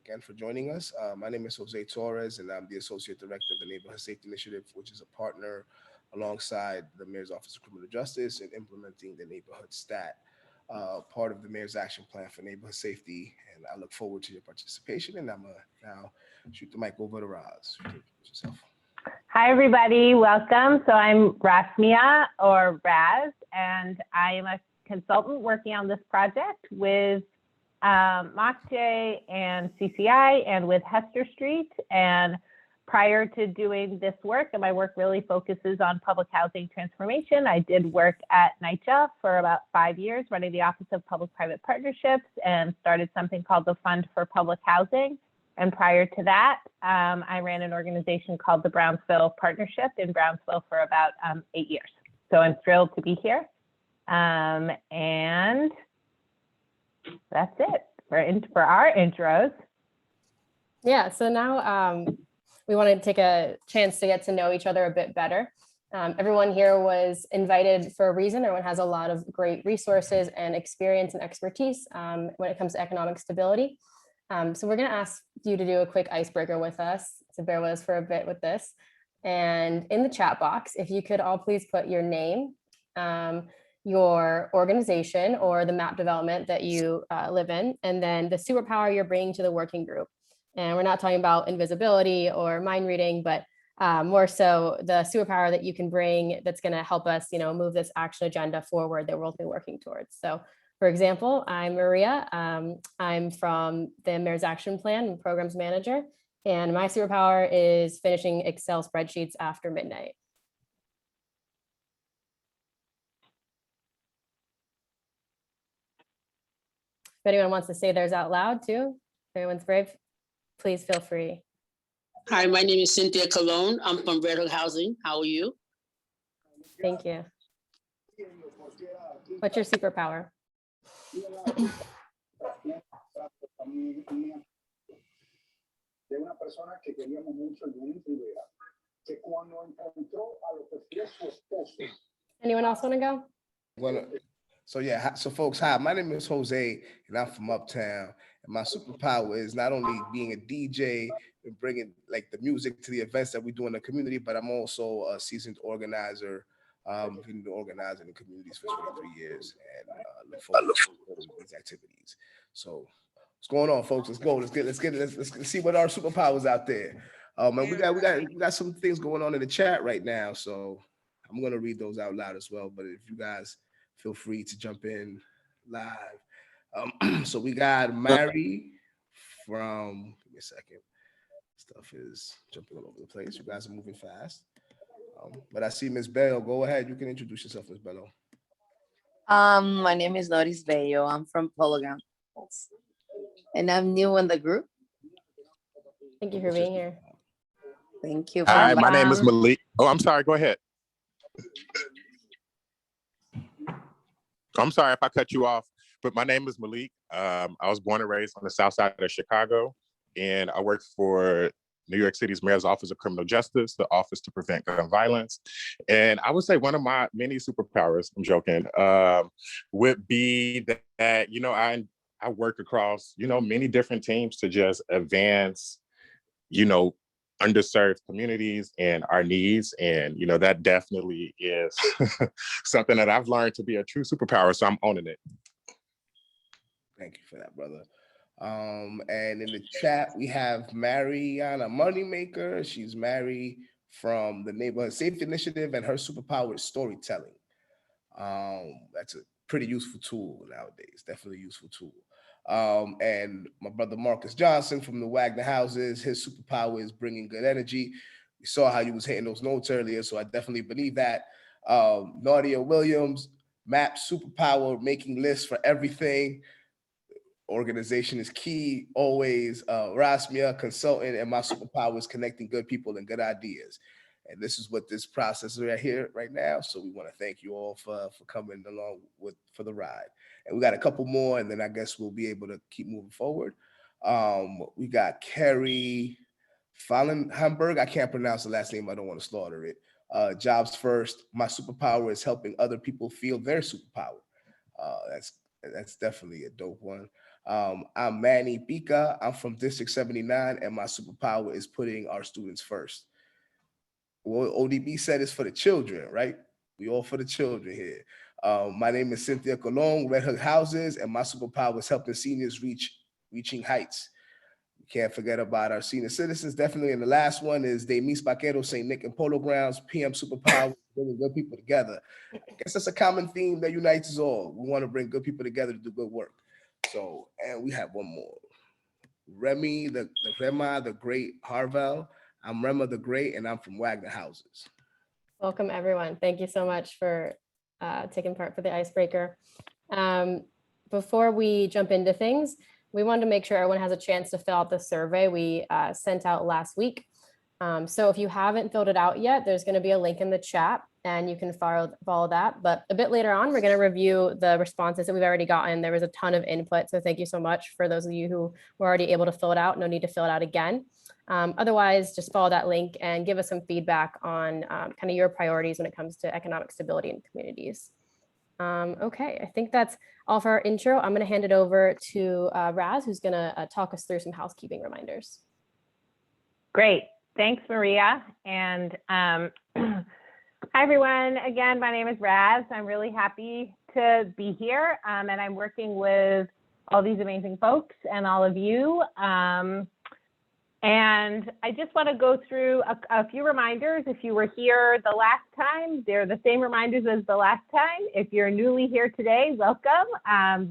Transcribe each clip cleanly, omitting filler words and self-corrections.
again for joining us. My name is Jose Torres, and I'm the Associate Director of the Neighborhood Safety Initiative, which is a partner alongside the Mayor's Office of Criminal Justice in implementing the Neighborhood Stat, part of the Mayor's Action Plan for Neighborhood Safety. And I look forward to your participation. And I'm going to now shoot the mic over to Roz. Introduce yourself. Hi, everybody. Welcome. So I'm Rasmia, or Raz, and I am a consultant working on this project with Mokje and CCI and with Hester Street. And prior to doing this work, and my work really focuses on public housing transformation, I did work at NYCHA for about 5 years, running the Office of Public-Private Partnerships, and started something called the Fund for Public Housing. And prior to that, I ran an organization called the Brownsville Partnership in Brownsville for about 8 years. So I'm thrilled to be here. And that's it for our intros. Yeah, so now we want to take a chance to get to know each other a bit better. Everyone here was invited for a reason. Everyone has a lot of great resources and experience and expertise when it comes to economic stability. So we're going to ask you to do a quick icebreaker with us, so bear with us for a bit with this. And in the chat box, if you could all please put your name, your organization or the map development that you live in, and then the superpower you're bringing to the working group. And we're not talking about invisibility or mind reading, but more so the superpower that you can bring that's going to help us, move this action agenda forward that we'll be working towards. So for example, I'm Maria. I'm from the Mayor's Action Plan and Programs Manager, and my superpower is finishing Excel spreadsheets after midnight. If anyone wants to say theirs out loud too, if anyone's brave, please feel free. Hi, my name is Cynthia Colon. I'm from Red Hook Housing. How are you? Thank you. What's your superpower? Anyone else want to go? So folks, hi, my name is Jose, and I'm from Uptown. And my superpower is not only being a DJ and bringing like the music to the events that we do in the community, but I'm also a seasoned organizer. Been organizing in communities for 23 years, and look forward to these activities. So, what's going on, folks? Let's go. Let's see what our superpowers out there. And we got some things going on in the chat right now, so I'm gonna read those out loud as well. But if you guys feel free to jump in live. So we got Mary from. Give me a second. Stuff is jumping all over the place. You guys are moving fast. But I see Miss Bello. Go ahead. You can introduce yourself, Miss Bello. My name is Noris Bello. I'm from Polygon, and I'm new in the group. Thank you for being here. Thank you. Hi, my name is Malik. Oh, I'm sorry. Go ahead. I'm sorry if I cut you off, but my name is Malik. I was born and raised on the south side of Chicago, and I work for New York City's Mayor's Office of Criminal Justice, the Office to Prevent Gun Violence. And I would say one of my many superpowers, I'm joking, would be that, I work across, many different teams to just advance, underserved communities and our needs. And, that definitely is something that I've learned to be a true superpower. So I'm owning it. Thank you for that, brother. And in the chat, we have Mariana Moneymaker. She's Mary from the Neighborhood Safety Initiative, and her superpower is storytelling. That's a pretty useful tool nowadays, definitely a useful tool. And my brother Marcus Johnson from the Wagner Houses, his superpower is bringing good energy. We saw how you was hitting those notes earlier, so I definitely believe that. Nadia Williams, MAP superpower, making lists for everything. Organization is key, always. Rasmia, consultant, and my superpower is connecting good people and good ideas. And this is what this process is right here, right now. So we want to thank you all for coming along for the ride. And we got a couple more, and then I guess we'll be able to keep moving forward. We got Carrie Fallenhamburg. I can't pronounce the last name. I don't want to slaughter it. Jobs first. My superpower is helping other people feel their superpower. That's definitely a dope one. I'm Manny Pika. I'm from District 79, and my superpower is putting our students first. What ODB said is for the children, right? We all for the children here. My name is Cynthia Colon, Red Hook Houses, and my superpower is helping seniors reaching heights. We can't forget about our senior citizens, definitely. And the last one is De Mis Vaqueros, St. Nick and Polo Grounds, PM superpower, bringing good people together. I guess that's a common theme that unites us all. We want to bring good people together to do good work. So, and we have one more. Remy, the Rema, the Great Harvell. I'm Rema the Great, and I'm from Wagner Houses. Welcome, everyone. Thank you so much for taking part for the icebreaker. Before we jump into things, we wanted to make sure everyone has a chance to fill out the survey we sent out last week. So if you haven't filled it out yet, there's going to be a link in the chat and you can follow that. But a bit later on, we're going to review the responses that we've already gotten. There was a ton of input. So thank you so much for those of you who were already able to fill it out. No need to fill it out again. Otherwise, just follow that link and give us some feedback on kind of your priorities when it comes to economic stability in communities. Okay, I think that's all for our intro. I'm going to hand it over to Raz, who's going to talk us through some housekeeping reminders. Great. Thanks, Maria. And hi, everyone. Again, my name is Raz. I'm really happy to be here. And I'm working with all these amazing folks and all of you. And I just want to go through a few reminders. If you were here the last time, they're the same reminders as the last time. If you're newly here today, welcome.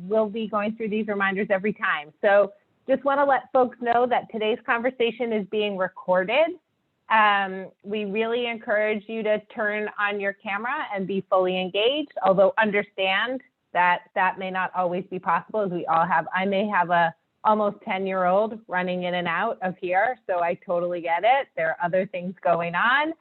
We'll be going through these reminders every time. So just want to let folks know that today's conversation is being recorded. We really encourage you to turn on your camera and be fully engaged, although understand that that may not always be possible, as we all have. I may have a almost 10-year-old running in and out of here, so I totally get it. There are other things going on.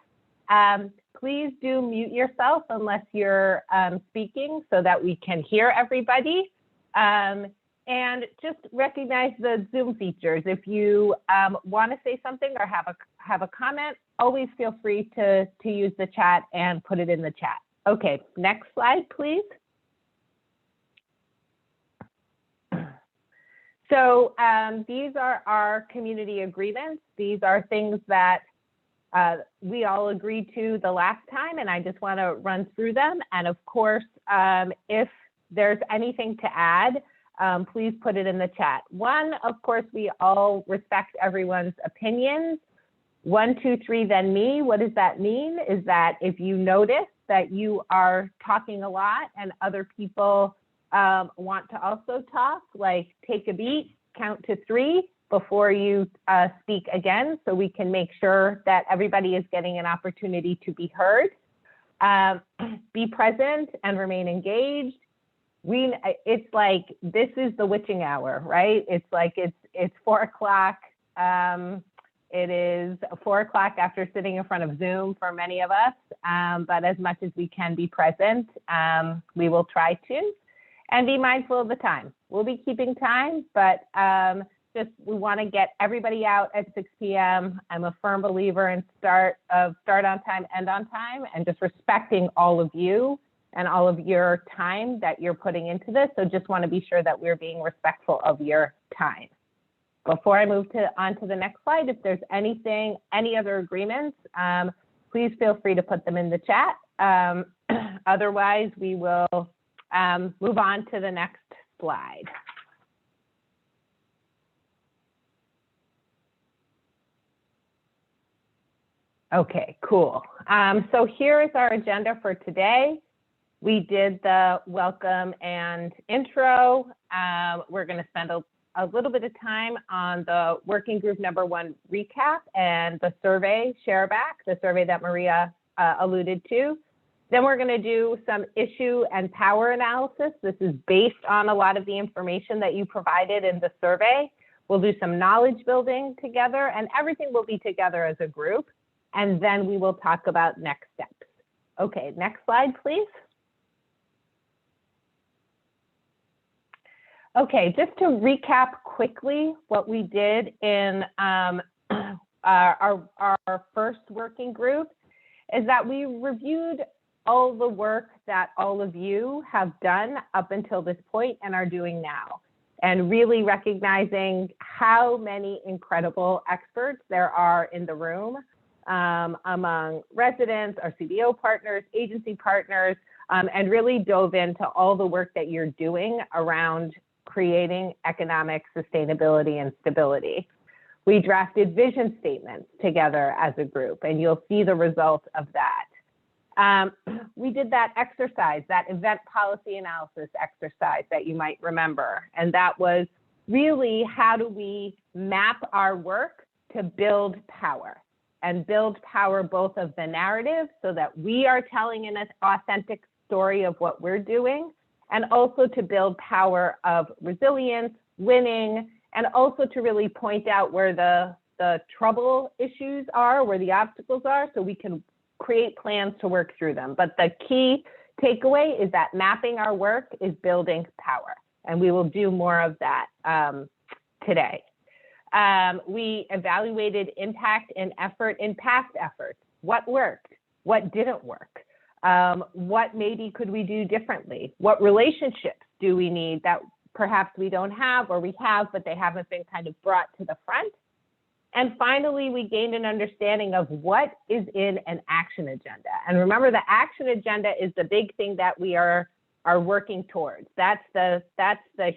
Please do mute yourself unless you're speaking so that we can hear everybody. And just recognize the Zoom features. If you want to say something or have a comment, always feel free to use the chat and put it in the chat. Okay, next slide, please. So these are our community agreements. These are things that we all agreed to the last time, and I just want to run through them. And of course, if there's anything to add, please put it in the chat. One, of course, we all respect everyone's opinions. 1, 2, 3, then me. What does that mean? Is that if you notice that you are talking a lot and other people want to also talk, like take a beat, count to 3 before you speak again, so we can make sure that everybody is getting an opportunity to be heard. Be present and remain engaged. It's like, this is the witching hour, right? It's like, it's 4 o'clock. It is 4 o'clock after sitting in front of Zoom for many of us, but as much as we can be present, we will try to. And be mindful of the time. We'll be keeping time, but just we want to get everybody out at 6 p.m. I'm a firm believer in start on time, end on time, and just respecting all of you and all of your time that you're putting into this. So just want to be sure that we're being respectful of your time. Before I move on to the next slide, if there's any other agreements, please feel free to put them in the chat. Otherwise, we will move on to the next slide. Okay, cool. So here is our agenda for today. We did the welcome and intro. We're going to spend a little bit of time on the working group number 1 recap and the survey share back, the survey that Maria alluded to. Then we're going to do some issue and power analysis. This is based on a lot of the information that you provided in the survey. We'll do some knowledge building together, and everything will be together as a group. And then we will talk about next steps. Okay, next slide, please. Okay, just to recap quickly what we did in our first working group is that we reviewed all the work that all of you have done up until this point and are doing now. and really recognizing how many incredible experts there are in the room among residents, our CBO partners, agency partners, and really dove into all the work that you're doing around creating economic sustainability and stability. We drafted vision statements together as a group, and you'll see the results of that. We did that exercise, that event policy analysis exercise that you might remember. And that was really, how do we map our work to build power, and build power both of the narrative so that we are telling an authentic story of what we're doing, and also to build power of resilience, winning, and also to really point out where the trouble issues are, where the obstacles are, so we can create plans to work through them. But the key takeaway is that mapping our work is building power, and we will do more of that today. We evaluated impact and effort in past efforts. What worked? What didn't work? What maybe could we do differently? What relationships do we need that perhaps we don't have, or we have, but they haven't been kind of brought to the front? And finally, we gained an understanding of what is in an action agenda. And remember, the action agenda is the big thing that we are working towards. That's the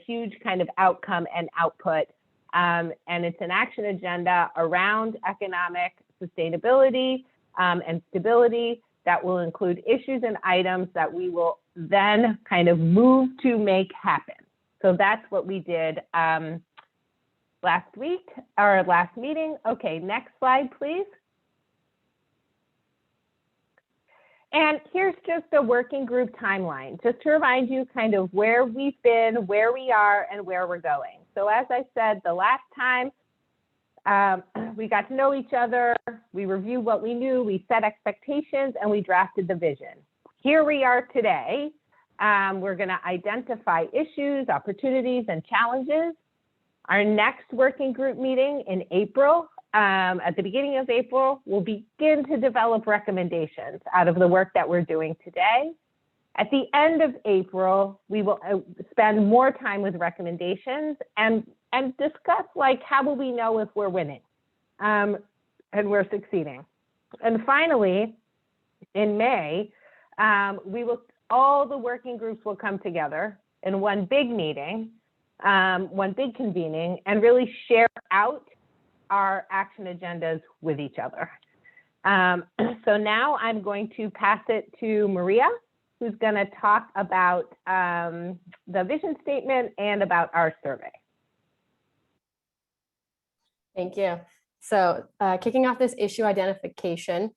huge kind of outcome and output. And it's an action agenda around economic sustainability and stability that will include issues and items that we will then kind of move to make happen. So that's what we did last week, or last meeting. Okay, next slide, please. And here's just a working group timeline, just to remind you kind of where we've been, where we are, and where we're going. So as I said, the last time we got to know each other, we reviewed what we knew, we set expectations, and we drafted the vision. Here we are today. We're going to identify issues, opportunities, and challenges. Our next working group meeting in April, at the beginning of April, we'll begin to develop recommendations out of the work that we're doing today. At the end of April, we will spend more time with recommendations and discuss, like, how will we know if we're winning and we're succeeding. And finally, in May, all the working groups will come together in one big meeting, one big convening, and really share out our action agendas with each other. So now I'm going to pass it to Maria, who's going to talk about the vision statement and about our survey. Thank you. So kicking off this issue identification,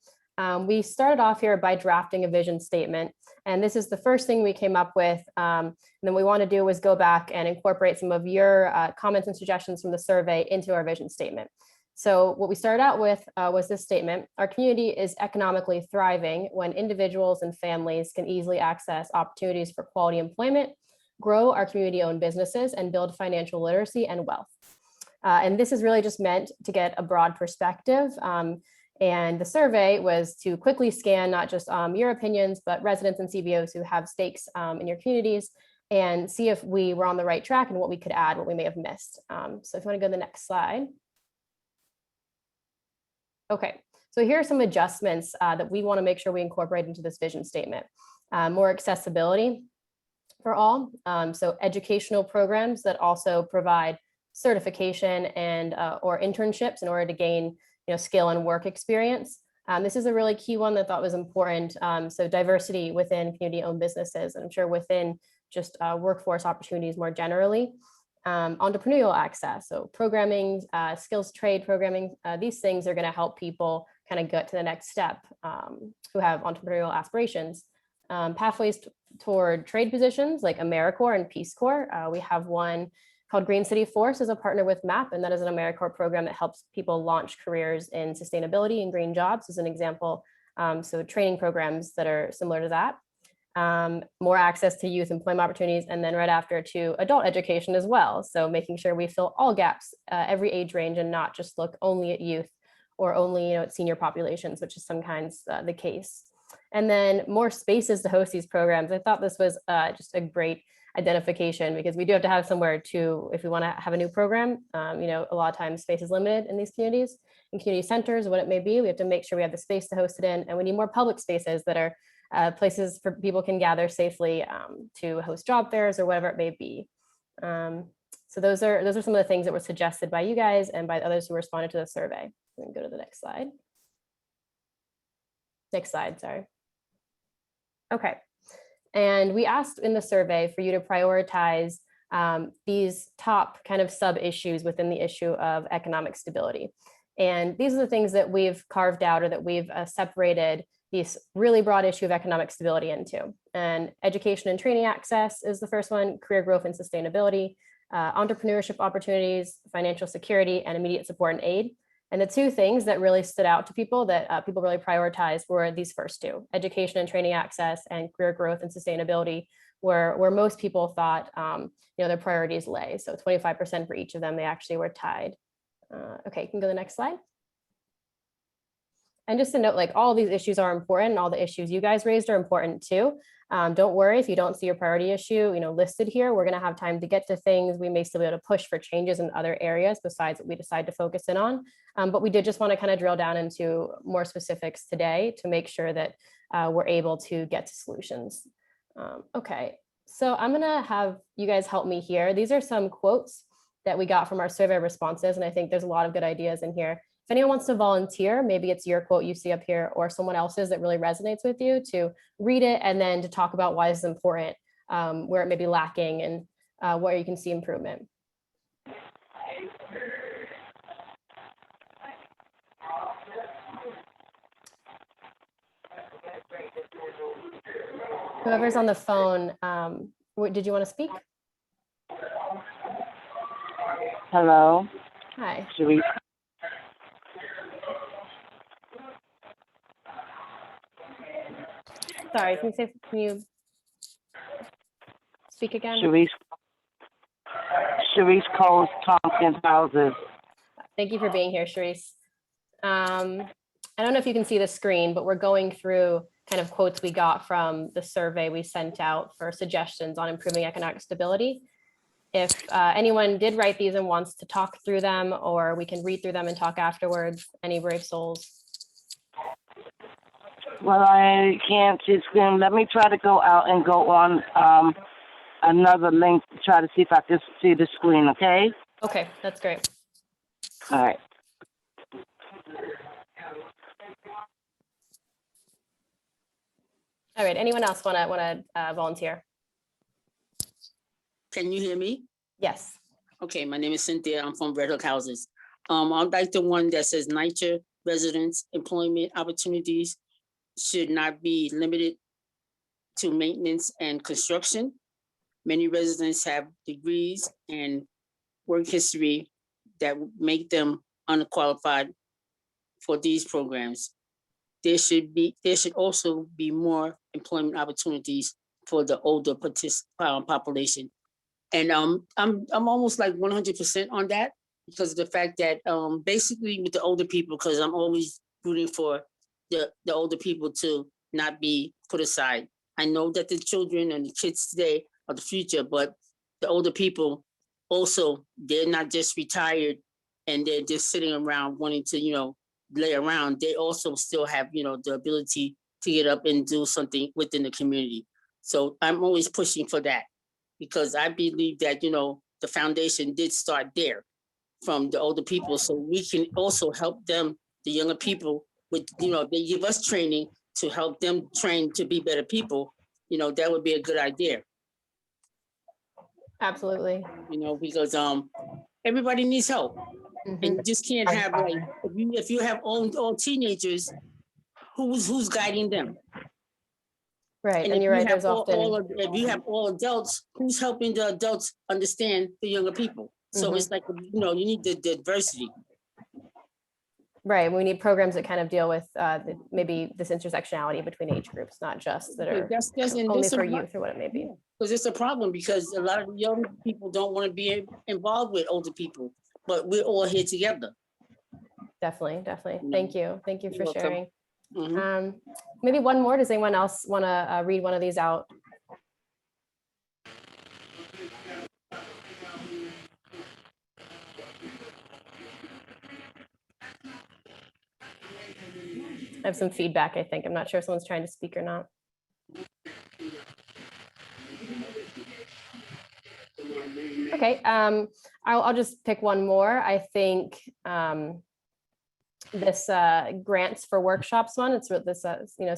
we started off here by drafting a vision statement. And this is the first thing we came up with. And then what we want to do is go back and incorporate some of your comments and suggestions from the survey into our vision statement. So what we started out with was this statement: our community is economically thriving when individuals and families can easily access opportunities for quality employment, grow our community-owned businesses, and build financial literacy and wealth. And this is really just meant to get a broad perspective. And the survey was to quickly scan not just your opinions, but residents and CBOs who have stakes in your communities, and see if we were on the right track and what we could add, what we may have missed. So if you want to go to the next slide. Okay, so here are some adjustments that we want to make sure we incorporate into this vision statement. More accessibility for all. So educational programs that also provide certification and or internships in order to gain skill and work experience. This is a really key one that I thought was important. So diversity within community-owned businesses, and I'm sure within just workforce opportunities more generally. Entrepreneurial access, so programming, skills trade programming, these things are going to help people kind of get to the next step who have entrepreneurial aspirations. Pathways toward trade positions like AmeriCorps and Peace Corps. We have one called Green City Force as a partner with MAP, and that is an AmeriCorps program that helps people launch careers in sustainability and green jobs as an example. So training programs that are similar to that. More access to youth employment opportunities, and then right after to adult education as well. So making sure we fill all gaps, every age range, and not just look only at youth or only at senior populations, which is sometimes the case. And then more spaces to host these programs. I thought this was just a great identification, because we do have to have somewhere to, if we want to have a new program, you know, a lot of times space is limited in these communities, in community centers, what it may be. We have to make sure we have the space to host it in, and we need more public spaces that are places for people can gather safely to host job fairs or whatever it may be. So those are some of the things that were suggested by you guys and by others who responded to the survey. We can go to the next slide. Next slide, sorry. Okay. And we asked in the survey for you to prioritize these top kind of sub issues within the issue of economic stability. And these are the things that we've carved out, or that we've separated this really broad issue of economic stability into. And education and training access is the first one, career growth and sustainability, entrepreneurship opportunities, financial security, and immediate support and aid. And the two things that really stood out to people that people really prioritized were these first two: education and training access, and career growth and sustainability, where most people thought you know, their priorities lay. So 25% for each of them, they actually were tied. Okay, you can go to the next slide. And just to note, like, all of these issues are important, and all the issues you guys raised are important too. Don't worry if you don't see your priority issue, you know, listed here. We're going to have time to get to things. We may still be able to push for changes in other areas besides what we decide to focus in on. But we did just want to kind of drill down into more specifics today to make sure that we're able to get to solutions. Okay, so I'm going to have you guys help me here. These are some quotes that we got from our survey responses, and I think there's a lot of good ideas in here. If anyone wants to volunteer, maybe it's your quote you see up here or someone else's that really resonates with you, to read it and then to talk about why it's important, where it may be lacking, and where you can see improvement. Whoever's on the phone, did you want to speak? Hello. Hi. Sharice. Sorry, can you speak again? Sharice Coles Tompkins Houses. Thank you for being here, Sharice. I don't know if you can see the screen, but we're going through kind of quotes we got from the survey we sent out for suggestions on improving economic stability. If anyone did write these and wants to talk through them, or we can read through them and talk afterwards, any brave souls? Well, I can't see the screen. Let me try to go out and go on another link to try to see if I can see the screen, okay? Okay, that's great. All right. All right, anyone else want to volunteer? Can you hear me? Yes. Okay, my name is Cynthia. I'm from Red Hook Houses. I'd like the one that says NYCHA residents' employment opportunities should not be limited to maintenance and construction. Many residents have degrees and work history that make them unqualified for these programs. There should also be more employment opportunities for the older population. And I'm almost like 100% on that, because of the fact that basically with the older people, because I'm always rooting for the older people to not be put aside. I know that the children and the kids today are the future, but the older people also, they're not just retired and they're just sitting around wanting to, you know, lay around. They also still have, you know, the ability to get up and do something within the community. So I'm always pushing for that, because I believe that, you know, the foundation did start there from the older people. So we can also help them, the younger people, with, you know, they give us training to help them train to be better people. You know, that would be a good idea. Absolutely. You know, because everybody needs help. Mhm. And you just can't have, like, if you have all teenagers, who's guiding them? Right, and if you're you right, have there's often. if you have all adults, who's helping the adults understand the younger people? So Mhm. it's like, you know, you need the diversity. Right, we need programs that kind of deal with maybe this intersectionality between age groups, not just that are That's only for youth or what it may be. Because it's a problem, because a lot of young people don't want to be involved with older people, but we're all here together. Definitely. Mm. Thank you You're for welcome. sharing. Mhm. Maybe one more. Does anyone else want to read one of these out? I have some feedback, I think. I'm not sure if someone's trying to speak or not. Okay, I'll just pick one more. I think this grants for workshops one, it's this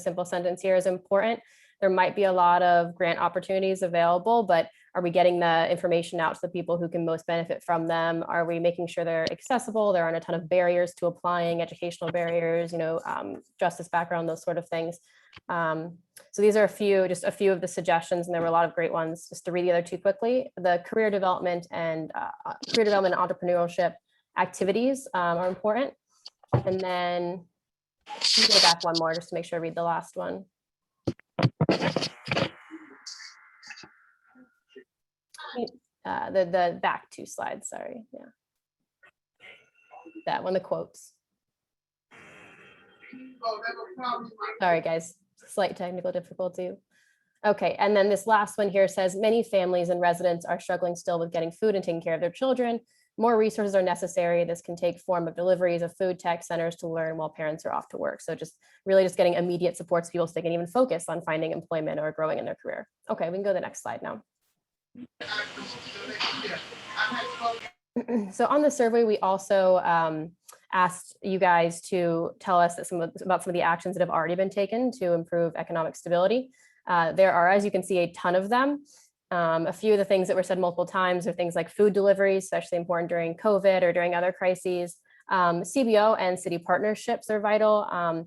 simple sentence here is important. There might be a lot of grant opportunities available, but are we getting the information out to the people who can most benefit from them? Are we making sure they're accessible? There aren't a ton of barriers to applying, educational barriers, justice background, those sort of things. So these are just a few of the suggestions, and there were a lot of great ones. Just to read the other two quickly, the career development and entrepreneurship activities are important. And then let me go back one more just to make sure I read the last one. The back two slides, sorry. Yeah. That one, the quotes. Sorry, guys, slight technical difficulty. Okay, and then this last one here says, many families and residents are struggling still with getting food and taking care of their children. More resources are necessary. This can take form of deliveries of food tech centers to learn while parents are off to work. So just getting immediate support so people so they can even focus on finding employment or growing in their career. Okay, we can go to the next slide now. So on the survey, we also asked you guys to tell us that about some of the actions that have already been taken to improve economic stability. There are, as you can see, a ton of them. A few of the things that were said multiple times are things like food deliveries, especially important during COVID or during other crises. CBO and city partnerships are vital.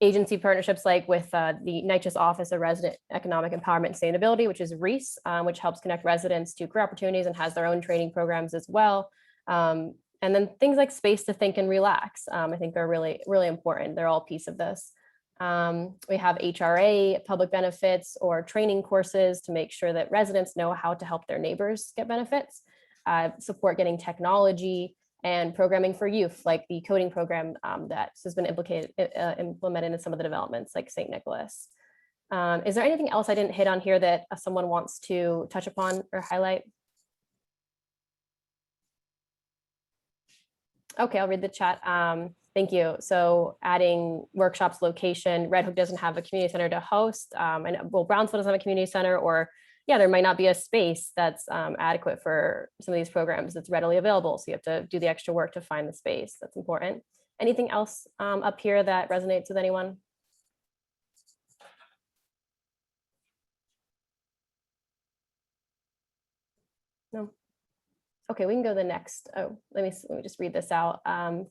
Agency partnerships like with the NYCHA's Office of Resident Economic Empowerment and Sustainability, which is REES, which helps connect residents to career opportunities and has their own training programs as well. And then things like space to think and relax, I think are really, really important. They're all a piece of this. We have HRA, public benefits, or training courses to make sure that residents know how to help their neighbors get benefits, support getting technology, and programming for youth, like the coding program that has been implemented in some of the developments, like St. Nicholas. Is there anything else I didn't hit on here that someone wants to touch upon or highlight? Okay, I'll read the chat. Thank you. So adding workshops location, Red Hook doesn't have a community center to host. And well, Brownsville doesn't have a community center, or yeah, there might not be a space that's adequate for some of these programs that's readily available. So you have to do the extra work to find the space. That's important. Anything else up here that resonates with anyone? No. Okay, we can go to the next. Oh, let me just read this out.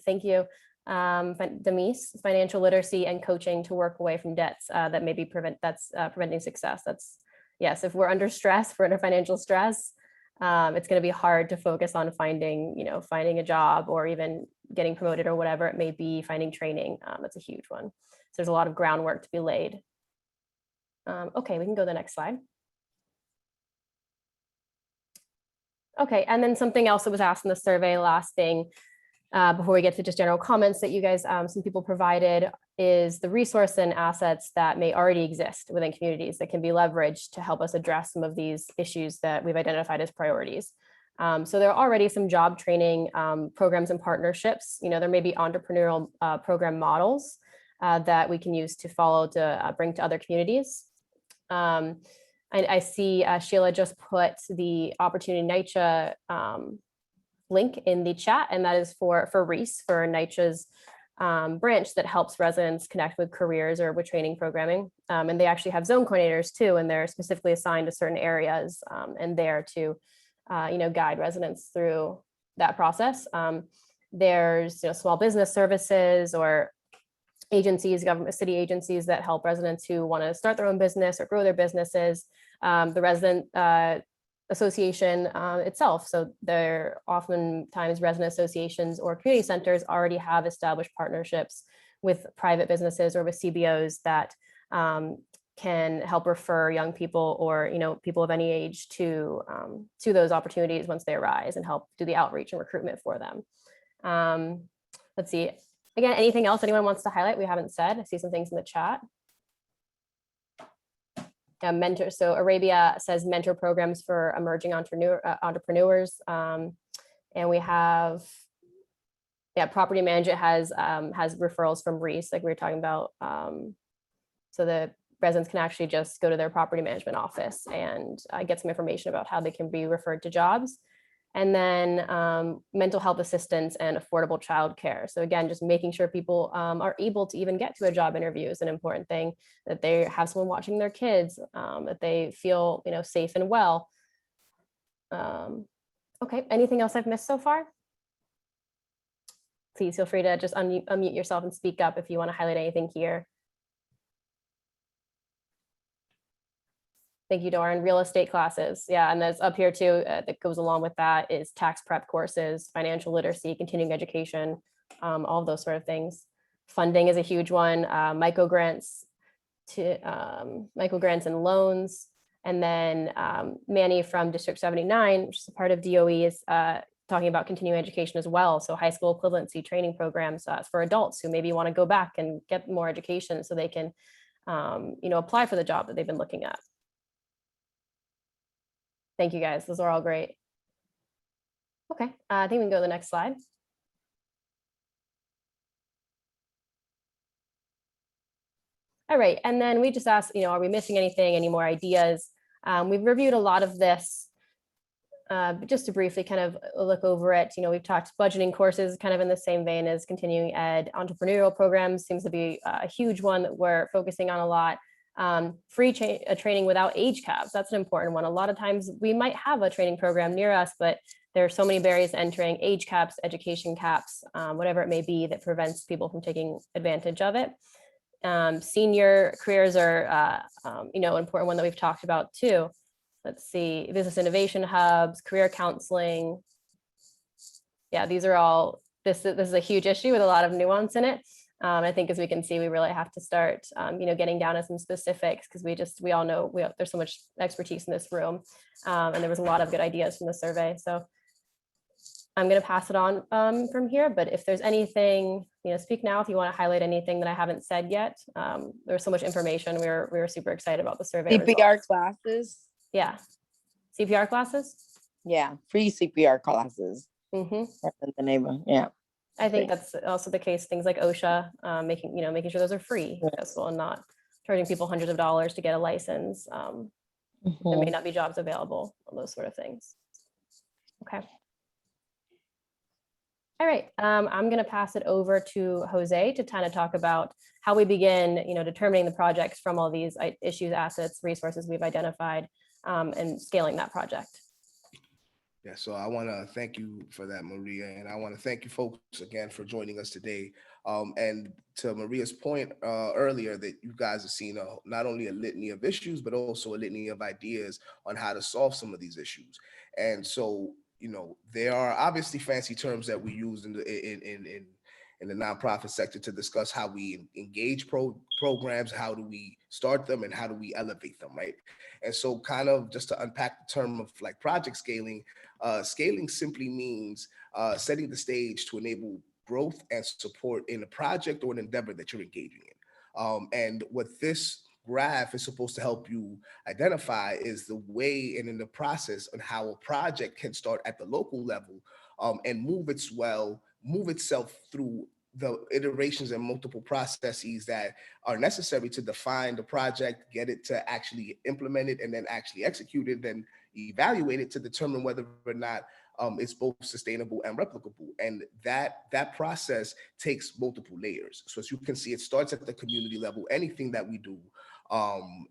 Thank you. Demise, financial literacy and coaching to work away from debts that may be preventing success. That's yes. If we're under stress, if we're under financial stress, it's going to be hard to focus on finding a job or even getting promoted or whatever it may be. Finding training, that's a huge one. So there's a lot of groundwork to be laid. Okay, we can go to the next slide. Okay, and then something else that was asked in the survey, last thing, before we get to just general comments that you guys, some people provided, is the resource and assets that may already exist within communities that can be leveraged to help us address some of these issues that we've identified as priorities. So there are already some job training programs and partnerships. There may be entrepreneurial program models that we can use to follow to bring to other communities. I see Sheila just put the Opportunity NYCHA link in the chat, and that is for REES, for NYCHA's branch that helps residents connect with careers or with training programming. And they actually have zone coordinators too, and they're specifically assigned to certain areas and there to guide residents through that process. There's small business services or agencies, government city agencies that help residents who want to start their own business or grow their businesses. The resident association itself. So there oftentimes resident associations or community centers already have established partnerships with private businesses or with CBOs that can help refer young people or people of any age to those opportunities once they arise and help do the outreach and recruitment for them. Let's see. Again, anything else anyone wants to highlight we haven't said? I see some things in the chat. Mentor. So Arabia says mentor programs for emerging entrepreneurs. And we have yeah, property management has referrals from Reese, like we were talking about. So the residents can actually just go to their property management office and get some information about how they can be referred to jobs. And then mental health assistance and affordable childcare. So again, just making sure people are able to even get to a job interview is an important thing, that they have someone watching their kids, that they feel, you know, safe and well. Okay, anything else I've missed so far? Please feel free to just unmute yourself and speak up if you want to highlight anything here. Thank you, Doran. Real estate classes. Yeah, and that's up here too, that goes along with that is tax prep courses, financial literacy, continuing education, all of those sort of things. Funding is a huge one, micro grants and loans. And then Manny from District 79, which is a part of DOE, is talking about continuing education as well. So high school equivalency training programs for adults who maybe want to go back and get more education so they can, you know, apply for the job that they've been looking at. Thank you guys. Those are all great. Okay, I think we can go to the next slide. All right, and then we just asked, you know, are we missing anything, any more ideas? We've reviewed a lot of this, but just to briefly kind of look over it, you know, we've talked budgeting courses kind of in the same vein as continuing ed. Entrepreneurial programs seems to be a huge one that we're focusing on a lot. Free training without age caps, that's an important one. A lot of times we might have a training program near us, but there are so many barriers to entering, age caps, education caps, whatever it may be, that prevents people from taking advantage of it. Senior careers are, you know, an important one that we've talked about too. Let's see, business innovation hubs, career counseling. Yeah, these are all, this is a huge issue with a lot of nuance in it. I think as we can see, we really have to start, you know, getting down to some specifics, because we all know there's so much expertise in this room, and there was a lot of good ideas from the survey. So I'm going to pass it on from here, but if there's anything, you know, speak now if you want to highlight anything that I haven't said yet. There's so much information. We were super excited about the survey CPR results. classes. Yeah. CPR classes? Yeah, free CPR classes. Mm-hmm. In the neighborhood. Yeah. I think that's also the case. Things like OSHA, making sure those are free, accessible, and not charging people hundreds of dollars to get a license. There may not be jobs available, those sort of things. Okay. All right, I'm going to pass it over to Jose to kind of talk about how we begin, you know, determining the projects from all these issues, assets, resources we've identified, and scaling that project. Yeah, so I want to thank you for that, Maria, and I want to thank you folks again for joining us today. And to Maria's point earlier, that you guys have seen not only a litany of issues, but also a litany of ideas on how to solve some of these issues. And so, you know, there are obviously fancy terms that we use in the nonprofit sector to discuss how we engage programs, how do we start them, and how do we elevate them, right? And so kind of just to unpack the term of like project scaling, scaling simply means setting the stage to enable growth and support in a project or an endeavor that you're engaging in. And what this graph is supposed to help you identify is the way and in the process on how a project can start at the local level and move itself through the iterations and multiple processes that are necessary to define the project, get it to actually implement it, and then actually execute it, then evaluate it to determine whether or not it's both sustainable and replicable. And that process takes multiple layers. So as you can see, it starts at the community level. Anything that we do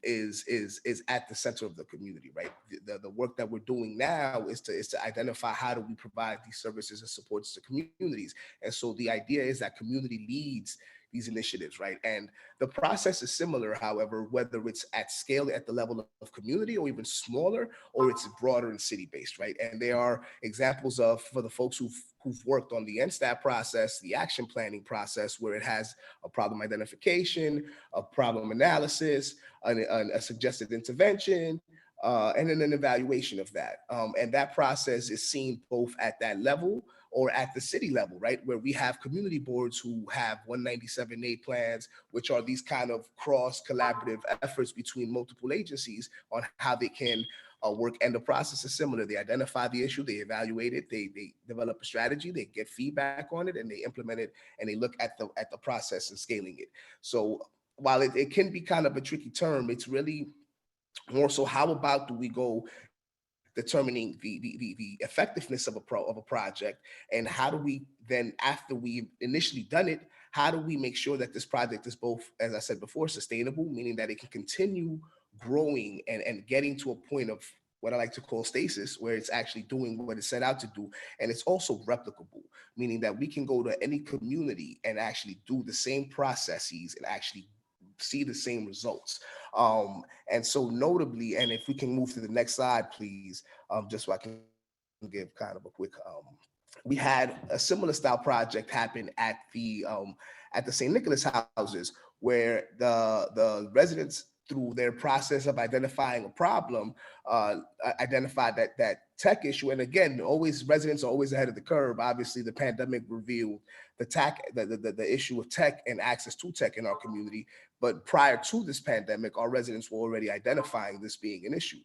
is at the center of the community, right? The work that we're doing now is to identify how do we provide these services and supports to communities. And so the idea is that community leads these initiatives, right? And the process is similar, however, whether it's at scale at the level of community or even smaller, or it's broader and city-based, right? And there are examples of, for the folks who've worked on the NStat process, the action planning process, where it has a problem identification, a problem analysis, a suggested intervention, and then an evaluation of that. And that process is seen both at that level or at the city level, right? Where we have community boards who have 197A plans, which are these kind of cross collaborative efforts between multiple agencies on how they can work, and the process is similar. They identify the issue, they evaluate it, they develop a strategy, they get feedback on it, and they implement it, and they look at the process and scaling it. So while it can be kind of a tricky term, it's really more so how about do we go determining the effectiveness of a project, and how do we then, after we initially done it, how do we make sure that this project is both, as I said before, sustainable, meaning that it can continue growing and getting to a point of what I like to call stasis, where it's actually doing what it set out to do. And it's also replicable, meaning that we can go to any community and actually do the same processes and actually see the same results. And so notably, and if we can move to the next slide, please, just so I can give kind of a quick, we had a similar style project happen at the St. Nicholas houses, where the residents, through their process of identifying a problem, identified that tech issue. And again, always residents are always ahead of the curve. Obviously, the pandemic revealed the issue of tech and access to tech in our community. But prior to this pandemic, our residents were already identifying this being an issue.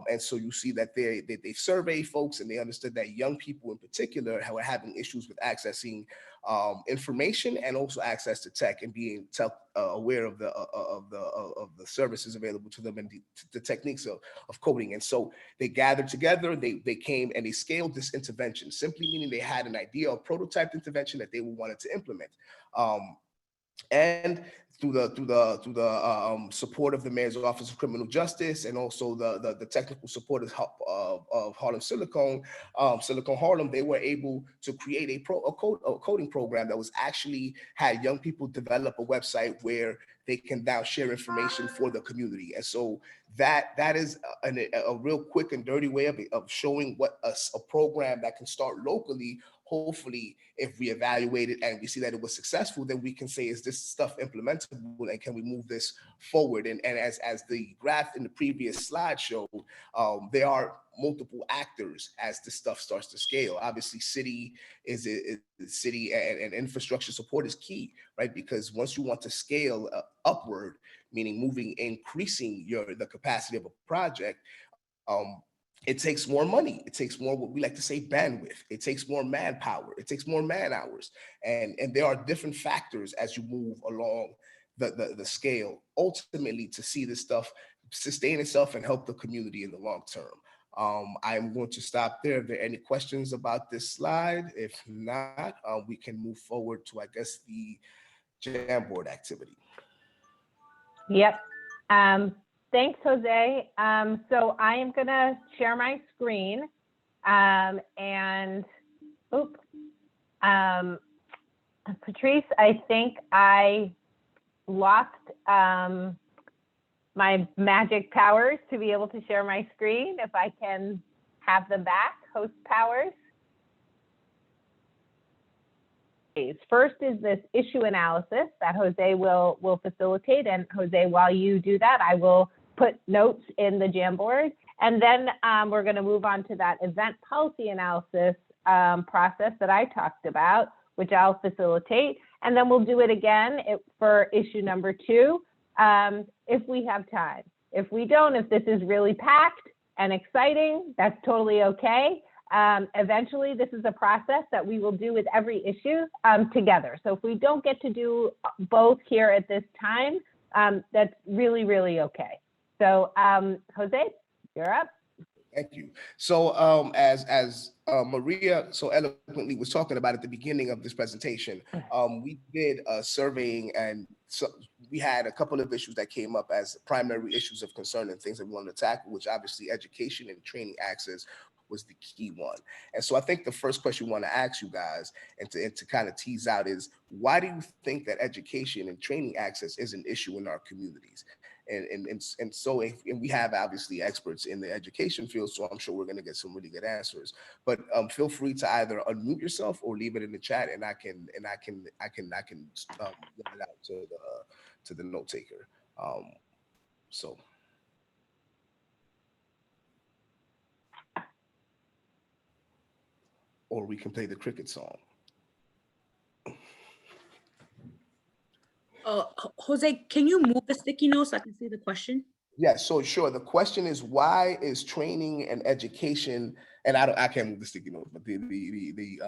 And so you see that they surveyed folks, and they understood that young people in particular were having issues with accessing information and also access to tech, and being aware of the services available to them, and the techniques of coding. And so they gathered together, they came and they scaled this intervention, simply meaning they had an idea, a prototype intervention that they wanted to implement. And through the support of the Mayor's Office of Criminal Justice, and also the technical support of Harlem Silicon Harlem, they were able to create a coding program that was actually had young people develop a website where they can now share information for the community. And so that is a real quick and dirty way of showing what a program that can start locally. Hopefully, if we evaluate it and we see that it was successful, then we can say, is this stuff implementable, and can we move this forward? And as the graph in the previous slide showed, there are multiple actors as this stuff starts to scale. Obviously, city and infrastructure support is key, right? Because once you want to scale upward, meaning increasing the capacity of a project, it takes more money. It takes more, what we like to say, bandwidth. It takes more manpower. It takes more man hours. And there are different factors as you move along the scale, ultimately, to see this stuff sustain itself and help the community in the long term. I'm going to stop there. If there are any questions about this slide, if not, we can move forward to, I guess, the Jamboard activity. Yep. Thanks, Jose. So I am going to share my screen, and Patrice, I think I lost my magic powers to be able to share my screen. If I can have them back, host powers. First is this issue analysis that Jose will facilitate. And Jose, while you do that, I will put notes in the Jamboard. And then we're going to move on to that event policy analysis process that I talked about, which I'll facilitate. And then we'll do it again for issue number 2 if we have time. If we don't, if this is really packed and exciting, that's totally okay. Eventually, this is a process that we will do with every issue together. So if we don't get to do both here at this time, that's really, really okay. So Jose, you're up. Thank you. So as Maria so eloquently was talking about at the beginning of this presentation, we did surveying, and so we had a couple of issues that came up as primary issues of concern and things that we wanted to tackle, which obviously education and training access was the key one. And so I think the first question we want to ask you guys, and to kind of tease out, is why do you think that education and training access is an issue in our communities? And so we have obviously experts in the education field, so I'm sure we're going to get some really good answers. But feel free to either unmute yourself or leave it in the chat, and I can get it out to the note taker. So. Or we can play the cricket song. Jose, can you move the sticky notes so I can see the question? Yeah, so sure. The question is, why is training and education, and I can't move the sticky note, but the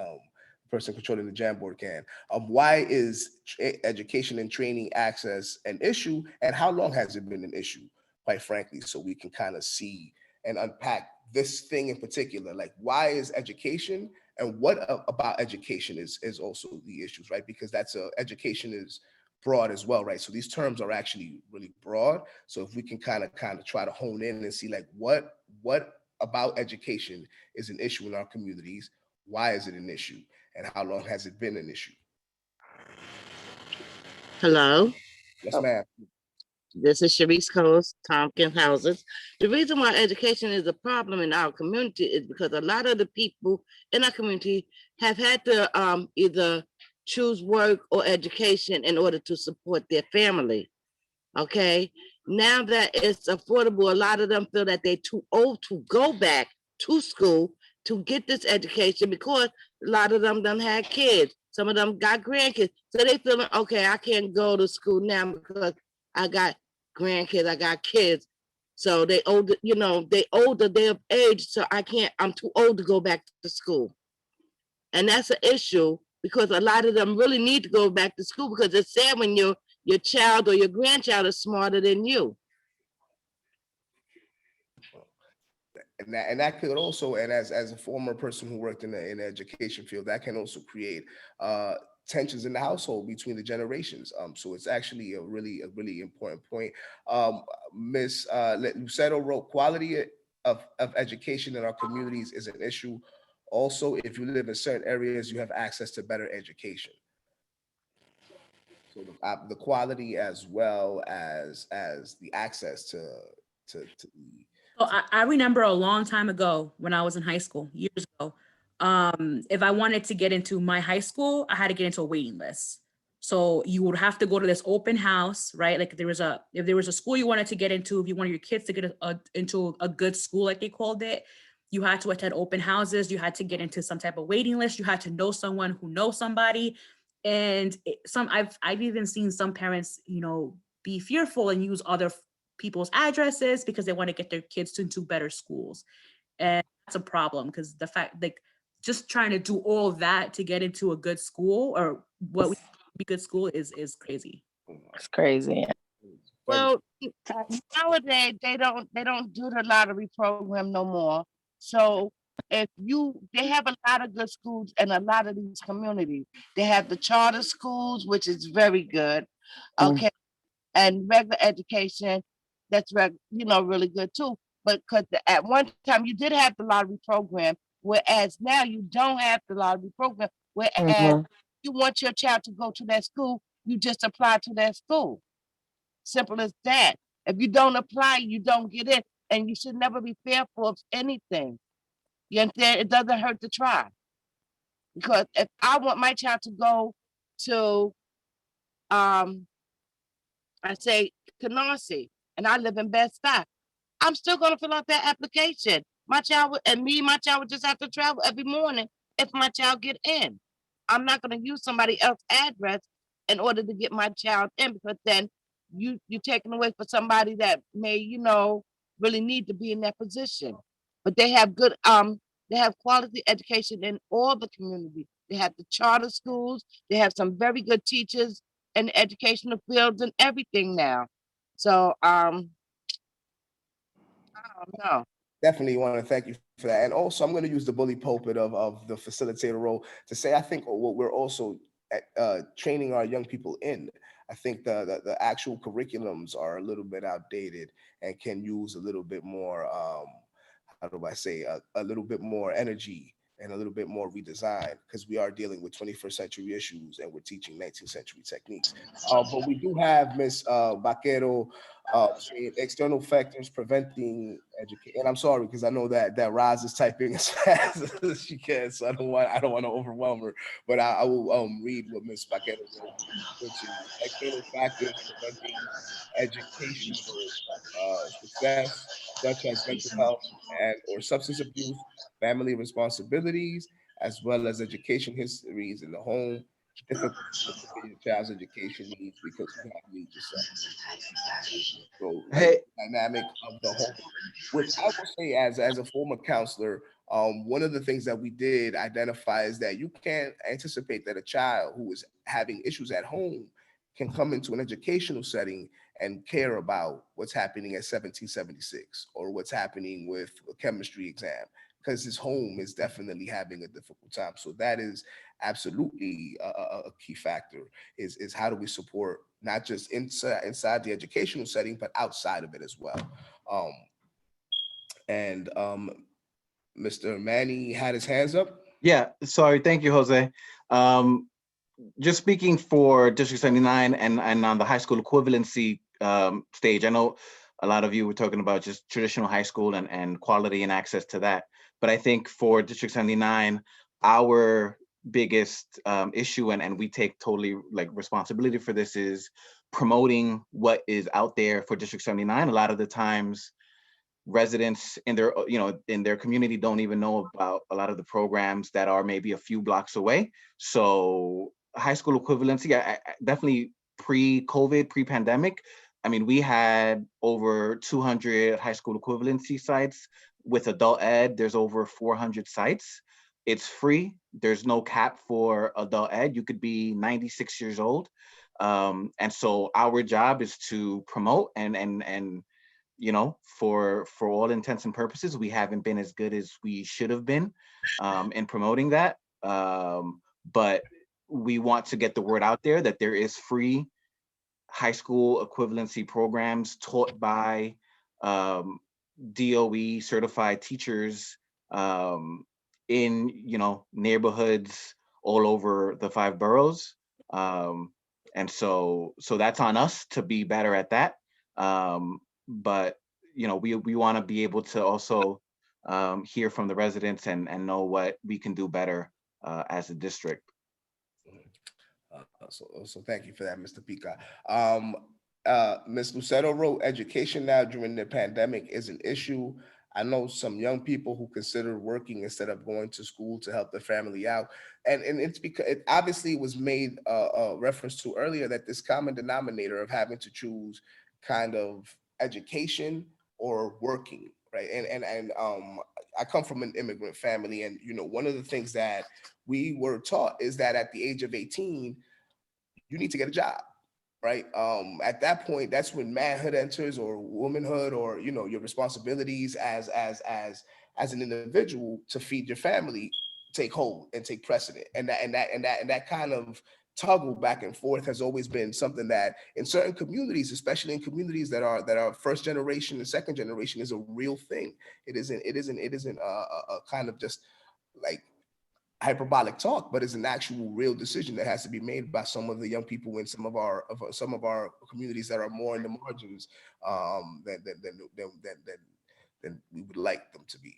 person controlling the Jamboard can. Why is education and training access an issue, and how long has it been an issue, quite frankly, so we can kind of see and unpack this thing in particular. Like, why is education, and what about education is also the issues, right? Because that's education is broad as well, right? So these terms are actually really broad. So if we can kind of try to hone in and see like what about education is an issue in our communities, why is it an issue, and how long has it been an issue? Hello, Yes, ma'am. this is Sharice Coles, Tompkins Houses. The reason why education is a problem in our community is because a lot of the people in our community have had to either choose work or education in order to support their family. Okay, now that it's affordable, a lot of them feel that they're too old to go back to school to get this education because a lot of them done had kids. Some of them got grandkids. So they feeling, okay, I can't go to school now because I got grandkids, I got kids. So they older, they older, they're of age, so I'm too old to go back to school. And that's an issue because a lot of them really need to go back to school because it's sad when your child or your grandchild is smarter than you. And that could also, and as a former person who worked in the education field, that can also create uh tensions in the household between the generations. So it's actually a really important point. Miss Lucero wrote, quality of education in our communities is an issue. Also, if you live in certain areas, you have access to better education. So the quality as well as the access to the So I remember a long time ago when I was in high school, years ago, if I wanted to get into my high school, I had to get into a waiting list. So you would have to go to this open house, right? Like if there was a school you wanted to get into, if you wanted your kids to get into a good school, like they called it, you had to attend open houses. You had to get into some type of waiting list. You had to know someone who knows somebody. And I've even seen some parents, be fearful and use other people's addresses because they want to get their kids into better schools. And that's a problem because the fact, like, just trying to do all that to get into a good school or what we be good school is crazy. It's crazy. Well, nowadays they don't do the lottery program no more. So they have a lot of good schools in a lot of these communities. They have the charter schools, which is very good. Okay, and regular education, that's really good too. But because at one time you did have the lottery program, whereas now you don't have the lottery program. Whereas you want your child to go to that school, you just apply to that school. Simple as that. If you don't apply, you don't get in, and you should never be fearful of anything. You understand? It doesn't hurt to try. Because if I want my child to go to, um, I say Canarsie, and I live in Bed-Stuy, I'm still gonna fill out that application. My child would just have to travel every morning if my child get in. I'm not gonna use somebody else's address in order to get my child in because then you're taking away for somebody that may, really need to be in that position. But they have quality education in all the community. They have the charter schools, they have some very good teachers in the educational fields and everything now. So I don't know. Definitely want to thank you for that. And also, I'm going to use the bully pulpit of the facilitator role to say I think what we're also training our young people in. I think the actual curriculums are a little bit outdated and can use a little bit more, how do I say, a little bit more energy and a little bit more redesign because we are dealing with 21st century issues and we're teaching 19th century techniques. But we do have Miss Vaquero saying external factors preventing education. And I'm sorry because I know that Roz is typing as fast as she can, so I don't want to overwhelm her. But I will read what Miss Vaquero wrote, which is external factors preventing educational success, such as mental health and or substance abuse, family responsibilities, as well as education histories in the home, difficult to look at your child's education needs because you have needs yourself. So like Hey, dynamic of the home, which I will say as a former counselor, one of the things that we did identify is that you can't anticipate that a child who is having issues at home can come into an educational setting and care about what's happening at 1776 or what's happening with a chemistry exam because his home is definitely having a difficult time. So that is absolutely a key factor is how do we support not just inside the educational setting, but outside of it as well. Um, and Mr. Manny had his hands up. yeah, sorry. Thank you, Jose. Um, just speaking for District 79 and on the high school equivalency stage, I know a lot of you were talking about just traditional high school and quality and access to that. But I think for District 79, our biggest issue, and we take totally like responsibility for this, is promoting what is out there for District 79. A lot of the times residents in their in their community don't even know about a lot of the programs that are maybe a few blocks away. So high school equivalency, I definitely pre-COVID, pre-pandemic, I mean, we had over 200 high school equivalency sites. With adult ed, there's over 400 sites. It's free. There's no cap for adult ed. You could be 96 years old. And so our job is to promote and for all intents and purposes, we haven't been as good as we should have been in promoting that. But we want to get the word out there that there is free high school equivalency programs taught by DOE certified teachers in neighborhoods all over the 5 boroughs. And so that's on us to be better at that. But we want to be able to also hear from the residents and know what we can do better as a district. So thank you for that, Mr. Pica. Ms. Lucero wrote, education now during the pandemic is an issue. I know some young people who consider working instead of going to school to help their family out. And it's because it obviously was made a reference to earlier that this common denominator of having to choose kind of education or working, right? And I come from an immigrant family, and one of the things that we were taught is that at the age of 18, you need to get a job, right? At that point, that's when manhood enters, or womanhood, or your responsibilities as an individual to feed your family take hold and take precedent. And that kind of toggle back and forth has always been something that in certain communities, especially in communities that are first generation and second generation, is a real thing. It isn't a kind of just like hyperbolic talk, but it's an actual real decision that has to be made by some of the young people in some of our communities that are more in the margins than we would like them to be.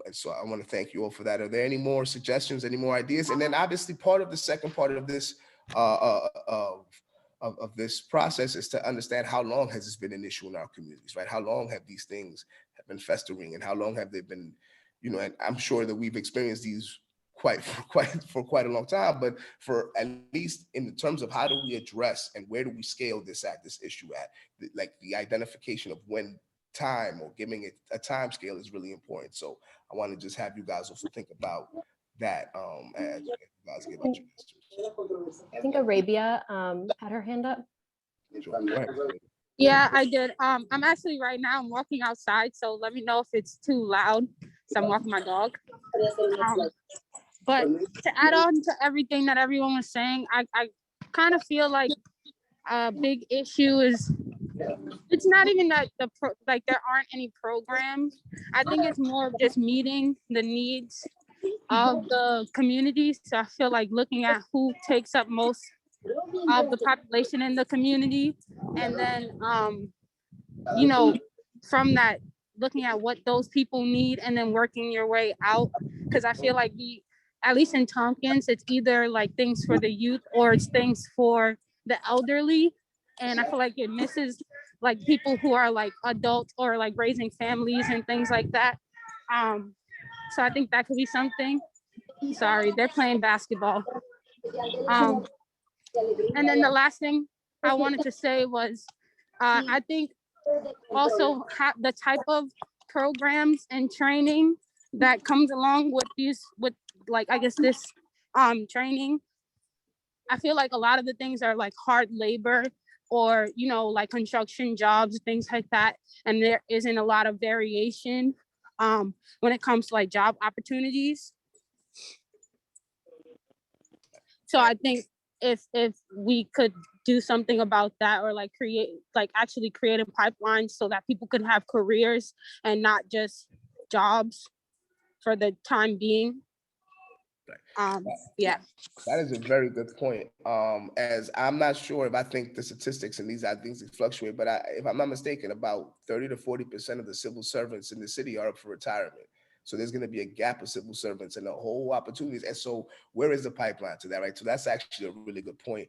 And so I want to thank you all for that. Are there any more suggestions, any more ideas? And then obviously part of the second part of this of this process is to understand how long has this been an issue in our communities, right? How long have these things have been festering, and how long have they been, and I'm sure that we've experienced these for quite a long time, but for at least in the terms of how do we address and where do we scale this issue at, like the identification of when time or giving it a time scale is really important. So I want to just have you guys also think about that as you guys give out your answers. I think Arabia had her hand up. Sure. Go ahead. Yeah, I did. I'm actually right now I'm walking outside, so let me know if it's too loud. So I'm walking my dog. But to add on to everything that everyone was saying, I kind of feel like a big issue is it's not even that there aren't any programs. I think it's more of just meeting the needs of the community. So I feel like looking at who takes up most of the population in the community, and then from that, looking at what those people need and then working your way out. Because I feel like at least in Tompkins, it's either like things for the youth or it's things for the elderly. And I feel like it misses like people who are like adults or like raising families and things like that. So I think that could be something. Sorry, they're playing basketball. Um, and then the last thing I wanted to say was, I think also the type of programs and training that comes along with like, I guess this training. I feel like a lot of the things are like hard labor or, like construction jobs, things like that. And there isn't a lot of variation when it comes to like job opportunities. So I think if we could do something about that, or like actually create a pipeline so that people could have careers and not just jobs for the time being. Yeah. That is a very good point. As I'm not sure if I think the statistics and these things fluctuate, but if I'm not mistaken, about 30 to 40% of the civil servants in the city are up for retirement. So there's going to be a gap of civil servants and a whole opportunities. And so where is the pipeline to that, right? So that's actually a really good point.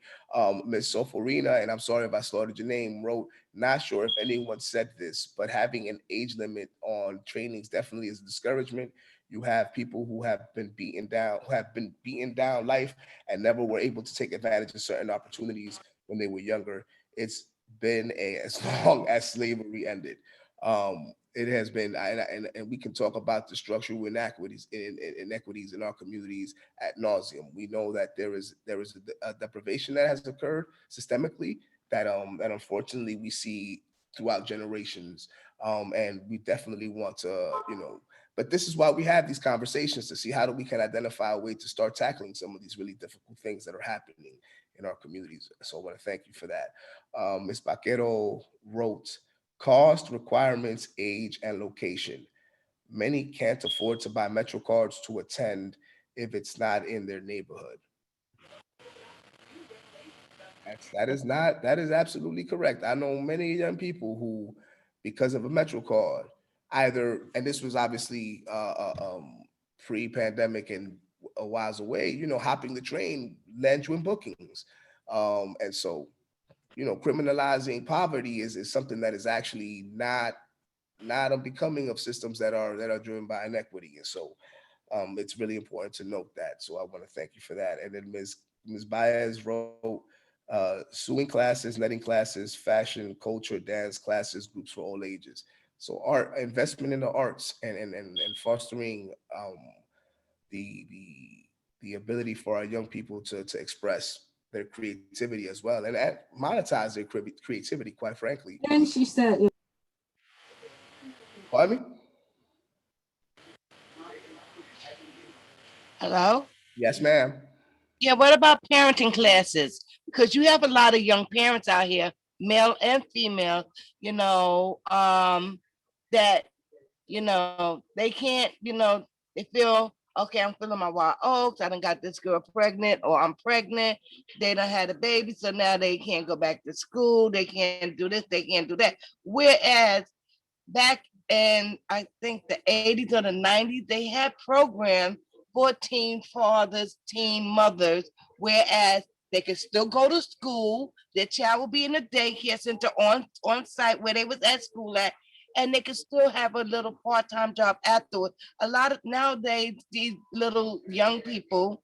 Ms. Soforina, and I'm sorry if I slaughtered your name, wrote, not sure if anyone said this, but having an age limit on trainings definitely is a discouragement. You have people who have been beaten down life and never were able to take advantage of certain opportunities when they were younger. It's been as long as slavery ended. It has been, and we can talk about the structural inequities in our communities at nauseum. We know that there is a deprivation that has occurred systemically that unfortunately we see throughout generations, and we definitely want to, but this is why we have these conversations, to see how we can identify a way to start tackling some of these really difficult things that are happening in our communities. So I want to thank you for that. Ms. Baquero wrote, cost, requirements, age, and location. Many can't afford to buy Metro cards to attend if it's not in their neighborhood. That is absolutely correct. I know many young people who, because of a Metro card, either, and this was obviously pre-pandemic and a whiles away, hopping the train lands you in bookings. And so, criminalizing poverty is something that is actually not unbecoming of systems that are driven by inequity. And so it's really important to note that. So I want to thank you for that. And then Ms. Baez wrote, sewing classes, netting classes, fashion, culture, dance classes, groups for all ages. So art, investment in the arts, and fostering the the ability for our young people to express their creativity as well, and monetize their creativity, quite frankly. And she said, Pardon me? Hello? Yes, ma'am. Yeah, what about parenting classes? Because you have a lot of young parents out here, male and female, that, they can't, they feel, okay, I'm feeling my wild oats. I done got this girl pregnant, or I'm pregnant. They done had a baby, so now they can't go back to school. They can't do this, they can't do that. Whereas back in, I think, the 80s or the 90s, they had programs for teen fathers, teen mothers, whereas they could still go to school. Their child will be in a daycare center on site where they was at school at, and they could still have a little part-time job afterwards. A lot of nowadays, these little young people,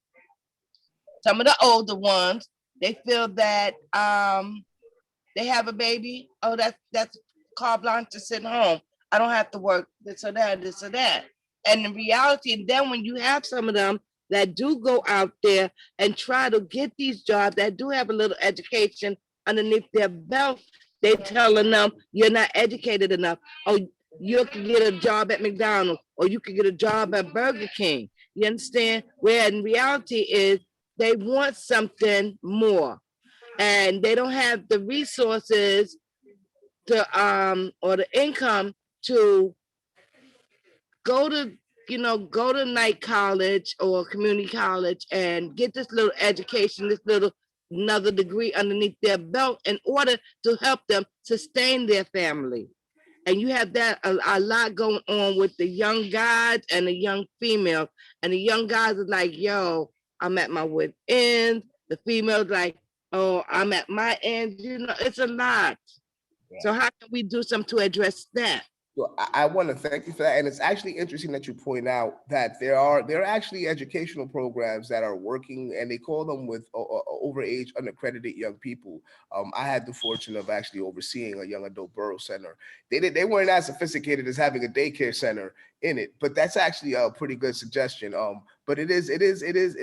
some of the older ones, they feel that they have a baby. Oh, that's carte blanche to sit home. I don't have to work this or that, this or that. And in reality, then when you have some of them that do go out there and try to get these jobs, that do have a little education underneath their belt, they telling them you're not educated enough. Oh, you can get a job at McDonald's, or you can get a job at Burger King. You understand? Where in reality is they want something more, and they don't have the resources to or the income to go to night college or community college and get this little education, this little another degree underneath their belt in order to help them sustain their family. And you have that a lot going on with the young guys and the young females. And the young guys are like, yo, I'm at my wit end. The females like, oh, I'm at my end. It's a lot. So how can we do something to address that? Well, I want to thank you for that, and it's actually interesting that you point out that there are actually educational programs that are working, and they call them with overage, unaccredited young people. I had the fortune of actually overseeing a young adult borough center. They weren't as sophisticated as having a daycare center in it, but that's actually a pretty good suggestion. But it is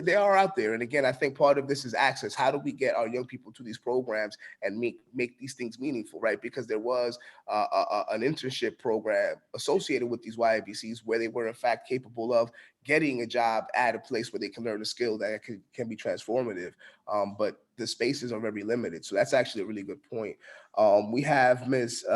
they are out there, and again, I think part of this is access. How do we get our young people to these programs and make these things meaningful, right? Because there was an internship program associated with these YABCs where they were in fact capable of getting a job at a place where they can learn a skill that can be transformative. But the spaces are very limited. So that's actually a really good point. We have Ms.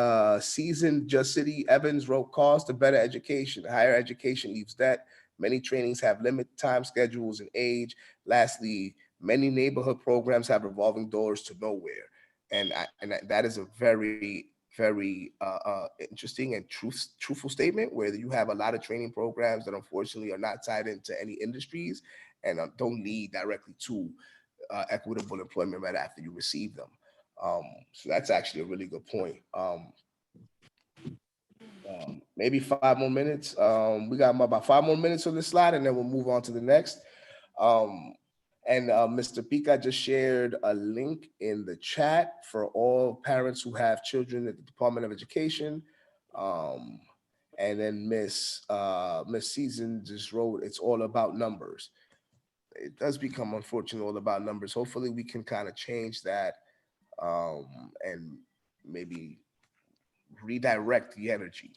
Seasoned Just City Evans wrote cost of better education. Higher education leaves debt. Many trainings have limited time schedules and age. Lastly, many neighborhood programs have revolving doors to nowhere. And that is a very interesting and truthful statement where you have a lot of training programs that unfortunately are not tied into any industries and don't lead directly to equitable employment right after you receive them. So that's actually a really good point. Maybe 5 more minutes. We got about 5 more minutes on this slide, and then we'll move on to the next. Um, and Mr. Pika just shared a link in the chat for all parents who have children at the Department of Education. Um, and then Miss Season just wrote, "It's all about numbers." It does become unfortunately all about numbers. Hopefully, we can kind of change that and maybe redirect the energy.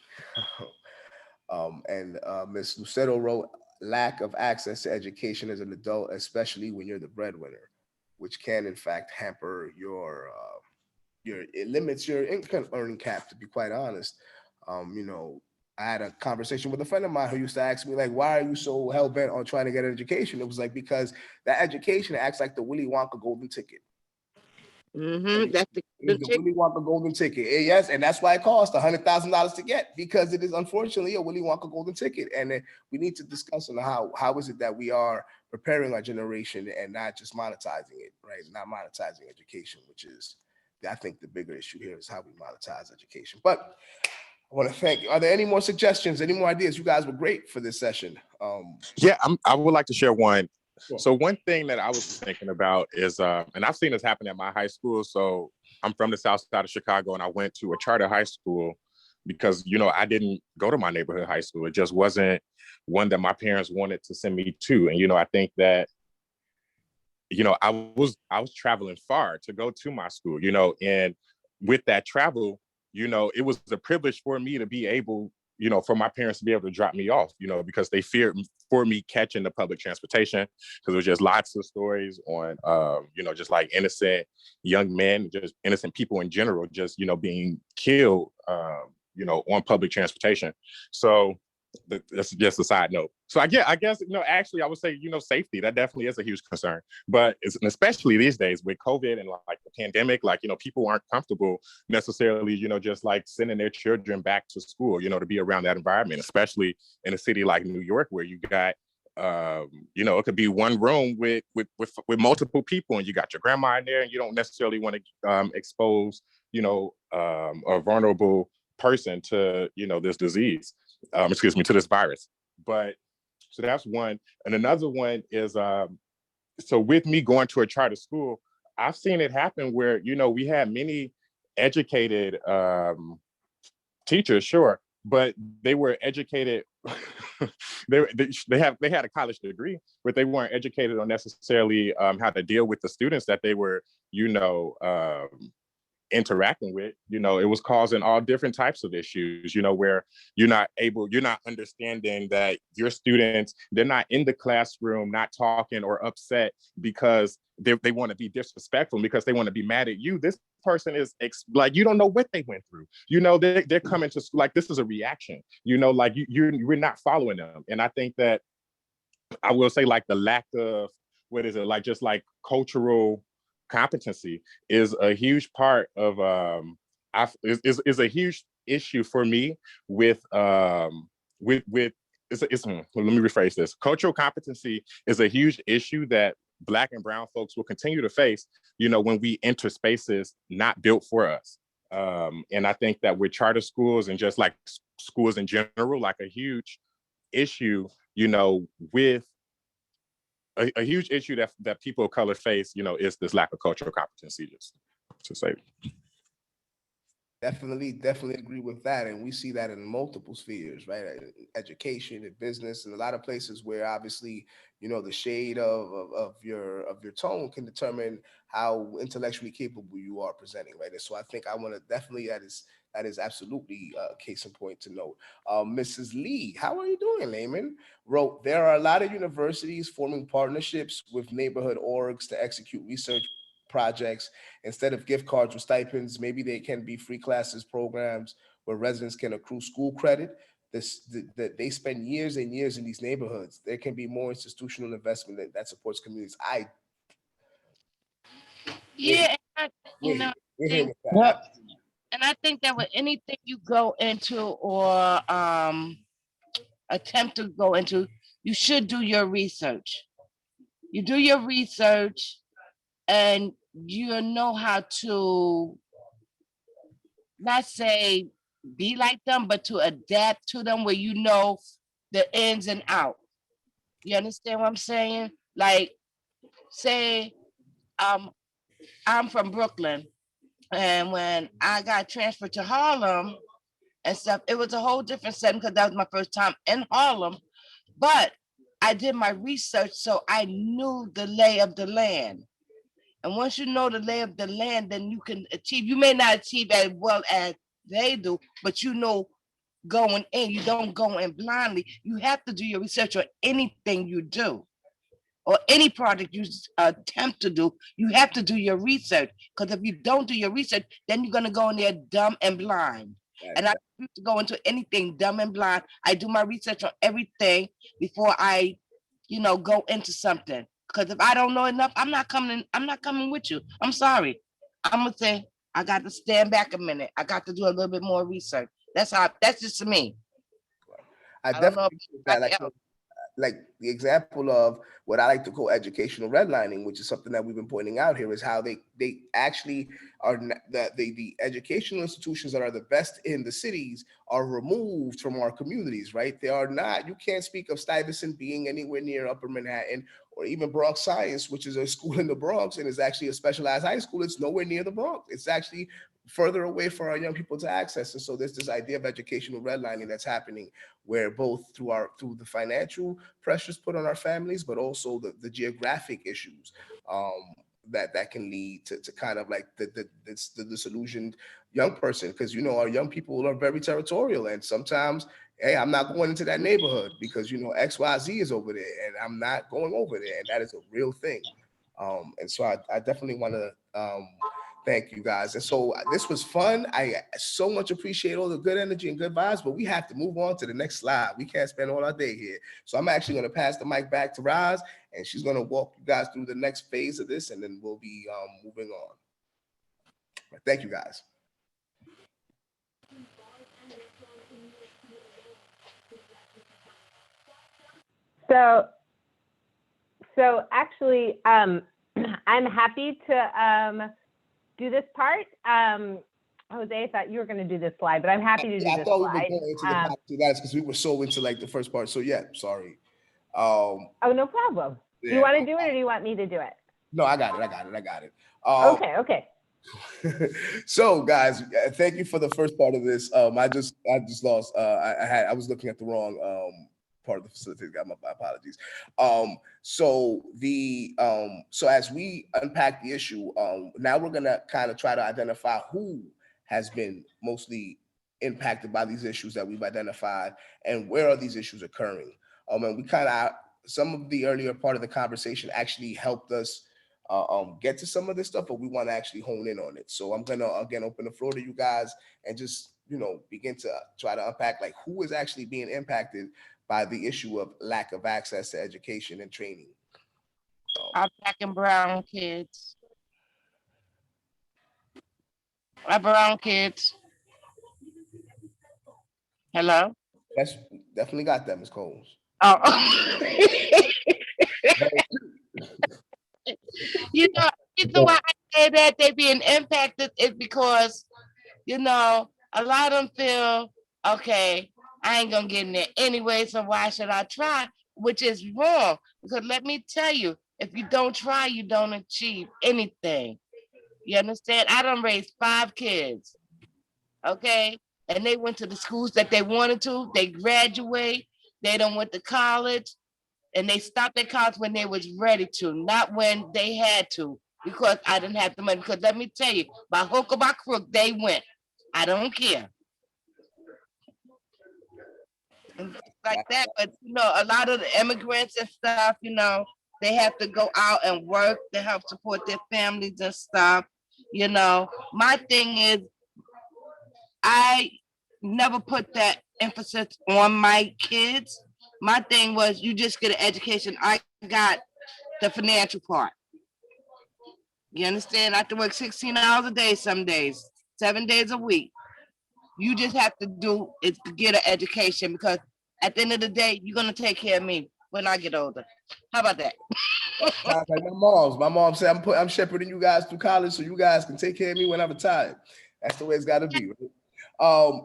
And Ms. Lucero wrote, lack of access to education as an adult, especially when you're the breadwinner, which can in fact hamper it limits your income earning cap, to be quite honest. You know, I had a conversation with a friend of mine who used to ask me, like, why are you so hell bent on trying to get an education? It was like, because that education acts like the Willy Wonka golden ticket. That's the Willy Wonka golden ticket. Yes, and that's why it costs $100,000 to get, because it is unfortunately a Willy Wonka golden ticket. And we need to discuss on how is it that we are preparing our generation and not just monetizing it, right? Not monetizing education, which is, I think, the bigger issue here is how we monetize education. But I want to thank you. Are there any more suggestions, any more ideas? You guys were great for this session. Yeah, I would like to share one. Sure. So one thing that I was thinking about is, and I've seen this happen at my high school. So I'm from the south side of Chicago, and I went to a charter high school because, you know, I didn't go to my neighborhood high school. It just wasn't one that my parents wanted to send me to. And, you know, I think that, you know, I was traveling far to go to my school, you know, and with that travel, you know, it was a privilege for me to be able, you know, for my parents to be able to drop me off, you know, because they feared for me catching the public transportation, because there was just lots of stories on, you know, just like innocent young men, just innocent people in general, just, you know, being killed, you know, on public transportation. So that's just a side note. So I guess, you know, actually I would say, you know, safety, that definitely is a huge concern, but especially these days with COVID and like the pandemic, like, you know, people aren't comfortable necessarily, you know, just like sending their children back to school, you know, to be around that environment, especially in a city like New York, where you got, you know, it could be one room with multiple people, and you got your grandma in there, and you don't necessarily want to expose, you know, a vulnerable person to, you know, this disease, to this virus. But so that's one. And another one is, so with me going to a charter school, I've seen it happen where, you know, we had many educated teachers, sure, but they were educated. they had a college degree, but they weren't educated on necessarily how to deal with the students that they were, you know, interacting with. You know, it was causing all different types of issues, you know, where you're not understanding that your students, they're not in the classroom, not talking or upset because they want to be disrespectful, because they want to be mad at you. This person is like, you don't know what they went through. You know, they're coming to school like this is a reaction, you know, like you're not following them. And I think that I will say, like, the lack of, what is it, like, just like cultural competency is a huge part of is a huge issue for me with let me rephrase this. Cultural competency is a huge issue that Black and brown folks will continue to face, you know, when we enter spaces not built for us. And I think that with charter schools and just like schools in general, like a huge issue, you know, with a huge issue that people of color face, you know, is this lack of cultural competency, just to say. Definitely agree with that. And we see that in multiple spheres, right? Education and business and a lot of places where obviously, you know, the shade of your tone can determine how intellectually capable you are presenting, right? And so I think I want to definitely, that is absolutely a case in point to note. Mrs. Lee, how are you doing, Layman? Wrote, there are a lot of universities forming partnerships with neighborhood orgs to execute research projects. Instead of gift cards or stipends, maybe they can be free classes programs where residents can accrue school credit. That they spend years and years in these neighborhoods. There can be more institutional investment that supports communities. Yeah, you know, We're here think, with that. and I think that with anything you go into or attempt to go into, you should do your research. You do your research and you know how to not say be like them, but to adapt to them where you know the ins and out. You understand what I'm saying? Like, say, I'm from Brooklyn, and when I got transferred to Harlem and stuff, it was a whole different setting because that was my first time in Harlem. But I did my research, so I knew the lay of the land. And once you know the lay of the land, then you can achieve. You may not achieve as well as they do, but you know going in. You don't go in blindly. You have to do your research on anything you do or any project you attempt to do. You have to do your research because if you don't do your research, then you're going to go in there dumb and blind. And I refuse to go into anything dumb and blind. I do my research on everything before I, you know, go into something. Because if I don't know enough, I'm not coming with you. I'm sorry. I'm gonna say, I got to stand back a minute. I got to do a little bit more research. That's just me. I don't know definitely think that, like the example of what I like to call educational redlining, which is something that we've been pointing out here, is how they actually are the educational institutions that are the best in the cities are removed from our communities, right? They are not. You can't speak of Stuyvesant being anywhere near Upper Manhattan or even Bronx Science, which is a school in the Bronx and is actually a specialized high school. It's nowhere near the Bronx. It's actually further away for our young people to access. And so there's this idea of educational redlining that's happening where both through the financial pressures put on our families, but also the geographic issues that can lead to kind of like the disillusioned young person. Because, you know, our young people are very territorial and sometimes, hey, I'm not going into that neighborhood because, you know, XYZ is over there and I'm not going over there. And that is a real thing. And so I definitely want to thank you guys. And so this was fun. I so much appreciate all the good energy and good vibes, but we have to move on to the next slide. We can't spend all our day here. So I'm actually going to pass the mic back to Roz, and she's going to walk you guys through the next phase of this, and then we'll be moving on. Thank you, guys. So actually, I'm happy to do this part. Jose, I thought you were going to do this slide, but I'm happy to do this slide. I thought we were going into the part two. That's because we were so into like the first part. So yeah, sorry. Oh, no problem. Yeah, do you want to do it or do you want me to do it? No, I got it. Okay. So guys, thank you for the first part of this. I just lost. I was looking at the wrong part of the facility. Got my apologies. So as we unpack the issue, now we're gonna kind of try to identify who has been mostly impacted by these issues that we've identified and where are these issues occurring. And we kind of, some of the earlier part of the conversation actually helped us get to some of this stuff, but we want to actually hone in on it. So I'm gonna again open the floor to you guys and just, you know, begin to try to unpack like who is actually being impacted by the issue of lack of access to education and training. Our black and brown kids. Our brown kids. Hello? Yes, definitely got that, Ms. Coles. Oh. You know, the reason why I say that they being impacted is because You know, a lot of them feel, okay, I ain't gonna get in there anyway, so why should I try? Which is wrong. Because let me tell you, if you don't try, you don't achieve anything. You understand? I done raised 5 kids, okay? And they went to the schools that they wanted to. They graduate. They done went to college. And they stopped at college when they was ready to, not when they had to, because I didn't have the money. Because let me tell you, by hook or by crook, they went. I don't care. And like that, but you know, a lot of the immigrants and stuff, you know, they have to go out and work to help support their families and stuff. You know, my thing is, I never put that emphasis on my kids. My thing was, you just get an education. I got the financial part. You understand? I have to work 16 hours a day some days, 7 days a week. You just have to do is to get an education, because at the end of the day, you're gonna take care of me when I get older. How about that? Sounds like my mom's. My mom said, I'm shepherding you guys through college so you guys can take care of me when I'm retired. That's the way it's got to be. Right?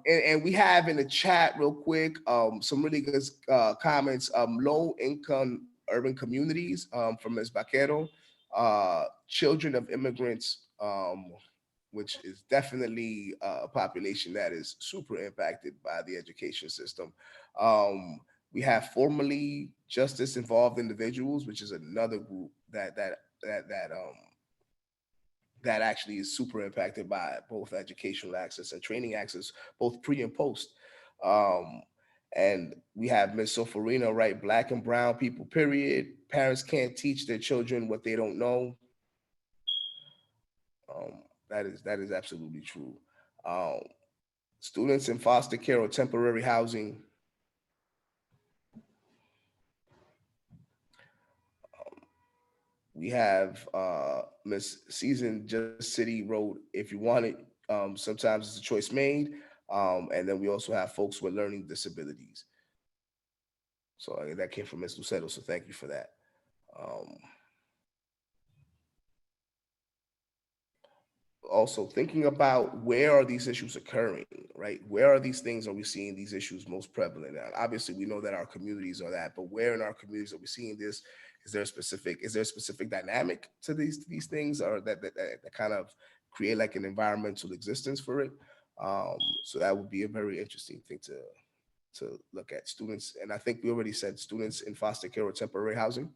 And we have in the chat real quick some really good comments. Low income urban communities from Ms. Baquero, children of immigrants, which is definitely a population that is super impacted by the education system. We have formerly justice involved individuals, which is another group that actually is super impacted by both educational access and training access, both pre and post. Um, and we have Ms. Sofarina, right? Black and brown people, period. Parents can't teach their children what they don't know. That is absolutely true. Um, Students in foster care or temporary housing. We have Miss Season Just City wrote, if you want it, sometimes it's a choice made. And then we also have folks with learning disabilities. So that came from Ms. Lucetto, so thank you for that. Also thinking about where are these issues occurring, right? Where are these things are we seeing these issues most prevalent? And obviously, we know that our communities are that, but where in our communities are we seeing this? Is there a specific dynamic to these things, or that kind of create like an environmental existence for it? So that would be a very interesting thing to look at. Students, and I think we already said students in foster care or temporary housing.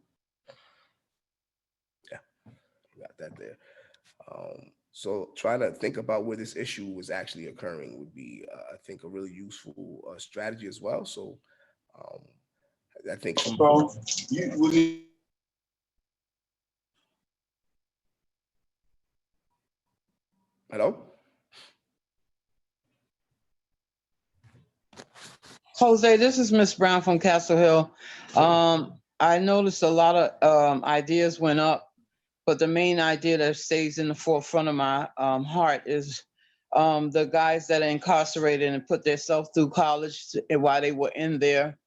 Yeah, we got that there. So trying to think about where this issue was actually occurring would be, I think, a really useful strategy as well. So um, I think some. Hello? Jose, this is Miss Brown from Castle Hill. I noticed a lot of ideas went up, but the main idea that stays in the forefront of my heart is the guys that are incarcerated and put themselves through college while they were in there.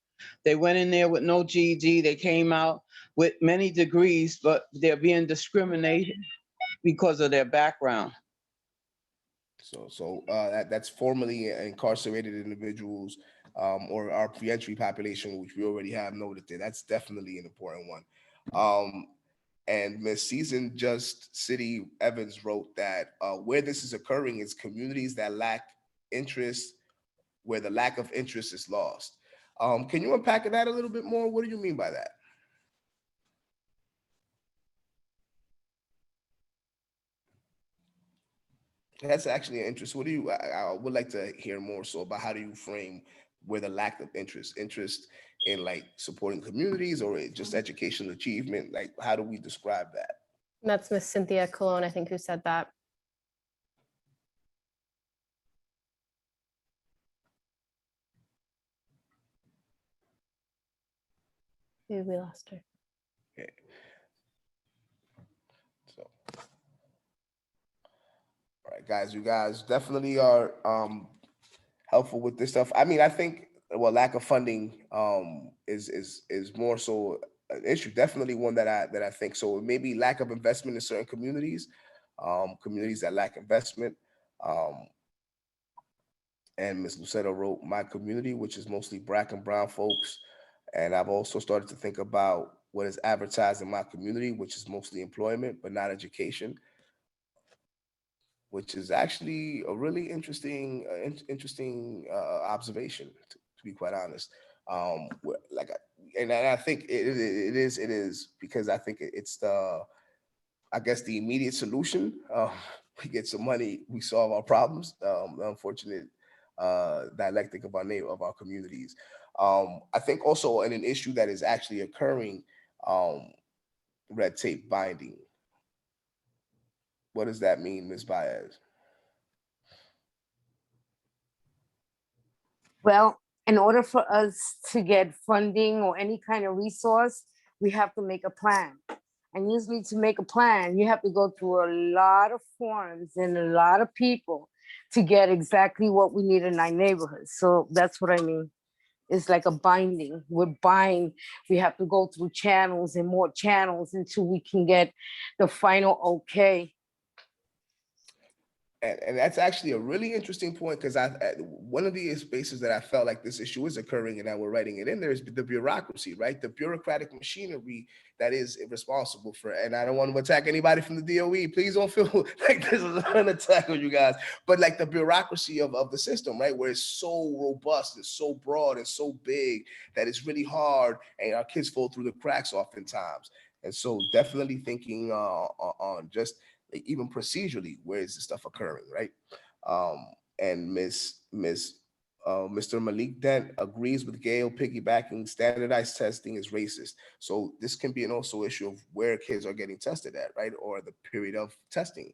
They went in there with no GED. They came out with many degrees, but they're being discriminated because of their background. So that's formerly incarcerated individuals or our pre-entry population, which we already have noted there. That's definitely an important one. And Ms. Season Just City Evans wrote that where this is occurring is communities that lack interest, where the lack of interest is lost. Can you unpack that a little bit more? What do you mean by that? That's actually an interest. What do you? I would like to hear more so about how do you frame where the lack of interest in like supporting communities or just educational achievement. Like, how do we describe that? That's Miss Cynthia Cologne, I think, who said that. Maybe we lost her. Okay. So, all right, guys, you guys definitely are helpful with this stuff. I mean, I think lack of funding is more so an issue. Definitely one that I think so. Maybe lack of investment in certain communities. communities that lack investment. And Ms. Lucero wrote My Community, which is mostly Black and brown folks. And I've also started to think about what is advertised in my community, which is mostly employment, but not education, which is actually a really interesting observation, to be quite honest. And I think it is because I think it's I guess the immediate solution. We get some money, we solve our problems. The unfortunate dialectic of our communities. I think also in an issue that is actually occurring, red tape binding. What does that mean, Ms. Baez? Well, in order for us to get funding or any kind of resource, we have to make a plan. And usually to make a plan, you have to go through a lot of forms and a lot of people to get exactly what we need in our neighborhood. So that's what I mean. It's like a binding. We're buying, we have to go through channels and more channels until we can get the final okay. And that's actually a really interesting point, because one of the spaces that I felt like this issue is occurring and that we're writing it in there is the bureaucracy, right? The bureaucratic machinery that is responsible for, and I don't want to attack anybody from the DOE. Please don't feel like this is an attack on you guys, but like the bureaucracy of the system, right? Where it's so robust, it's so broad, it's so big that it's really hard, and our kids fall through the cracks oftentimes. And so definitely thinking on just even procedurally, where is this stuff occurring, right? And Mr. Malik Dent agrees with Gail, piggybacking standardized testing is racist. So this can be an also issue of where kids are getting tested at, right? Or the period of testing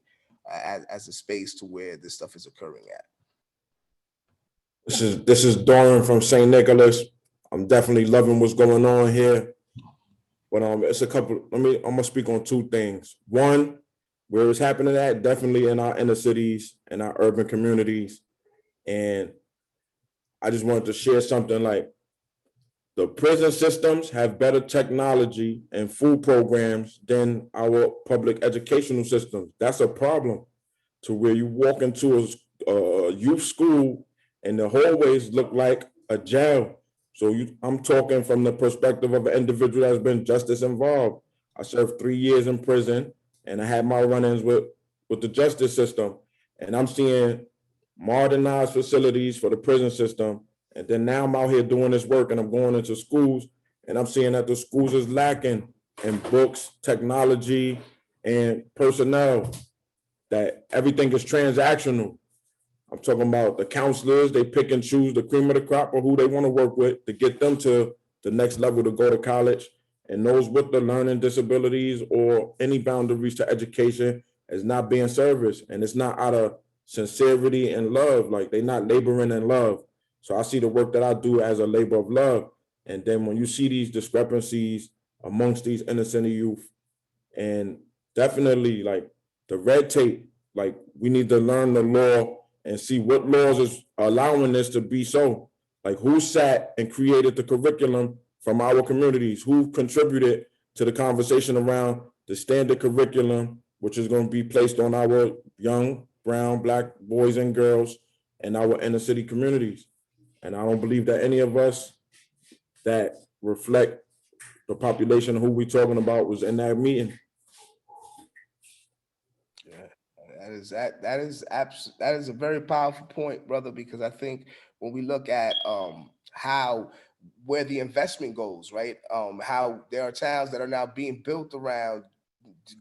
as a space to where this stuff is occurring at. This is Doran from St. Nicholas. I'm definitely loving what's going on here. But it's a couple, I'm gonna speak on two things. One, where it's happening at, definitely in our inner cities and our urban communities. And I just wanted to share something like the prison systems have better technology and food programs than our public educational systems. That's a problem, to where you walk into a youth school and the hallways look like a jail. So I'm talking from the perspective of an individual that's been justice involved. I served 3 years in prison, and I had my run-ins with the justice system. And I'm seeing modernized facilities for the prison system. And then now I'm out here doing this work, and I'm going into schools, and I'm seeing that the schools is lacking in books, technology, and personnel, that everything is transactional. I'm talking about the counselors, they pick and choose the cream of the crop or who they want to work with to get them to the next level to go to college. And those with the learning disabilities or any boundaries to education is not being serviced. And it's not out of sincerity and love, like they're not laboring in love. So I see the work that I do as a labor of love. And then when you see these discrepancies amongst these innocent youth, and definitely like the red tape, like we need to learn the law and see what laws is allowing this to be so. Like who sat and created the curriculum from our communities? Who contributed to the conversation around the standard curriculum, which is going to be placed on our young, brown, Black boys and girls in our inner city communities? And I don't believe that any of us that reflect the population who we talking about was in that meeting. That is a very powerful point, brother, because I think when we look at where the investment goes, right? How there are towns that are now being built around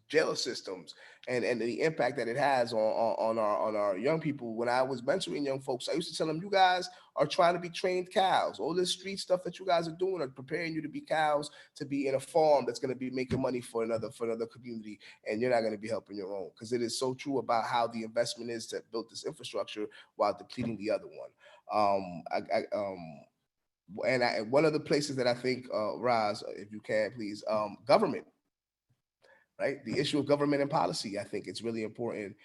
jail systems, and the impact that it has on our young people. When I was mentoring young folks, I used to tell them, you guys are trying to be trained cows. All this street stuff that you guys are doing are preparing you to be cows, to be in a farm that's going to be making money for another community, and you're not going to be helping your own. Because it is so true about how the investment is to build this infrastructure while depleting the other one. And one of the places that I think, Roz, if you can please, government, right? The issue of government and policy, I think it's really important.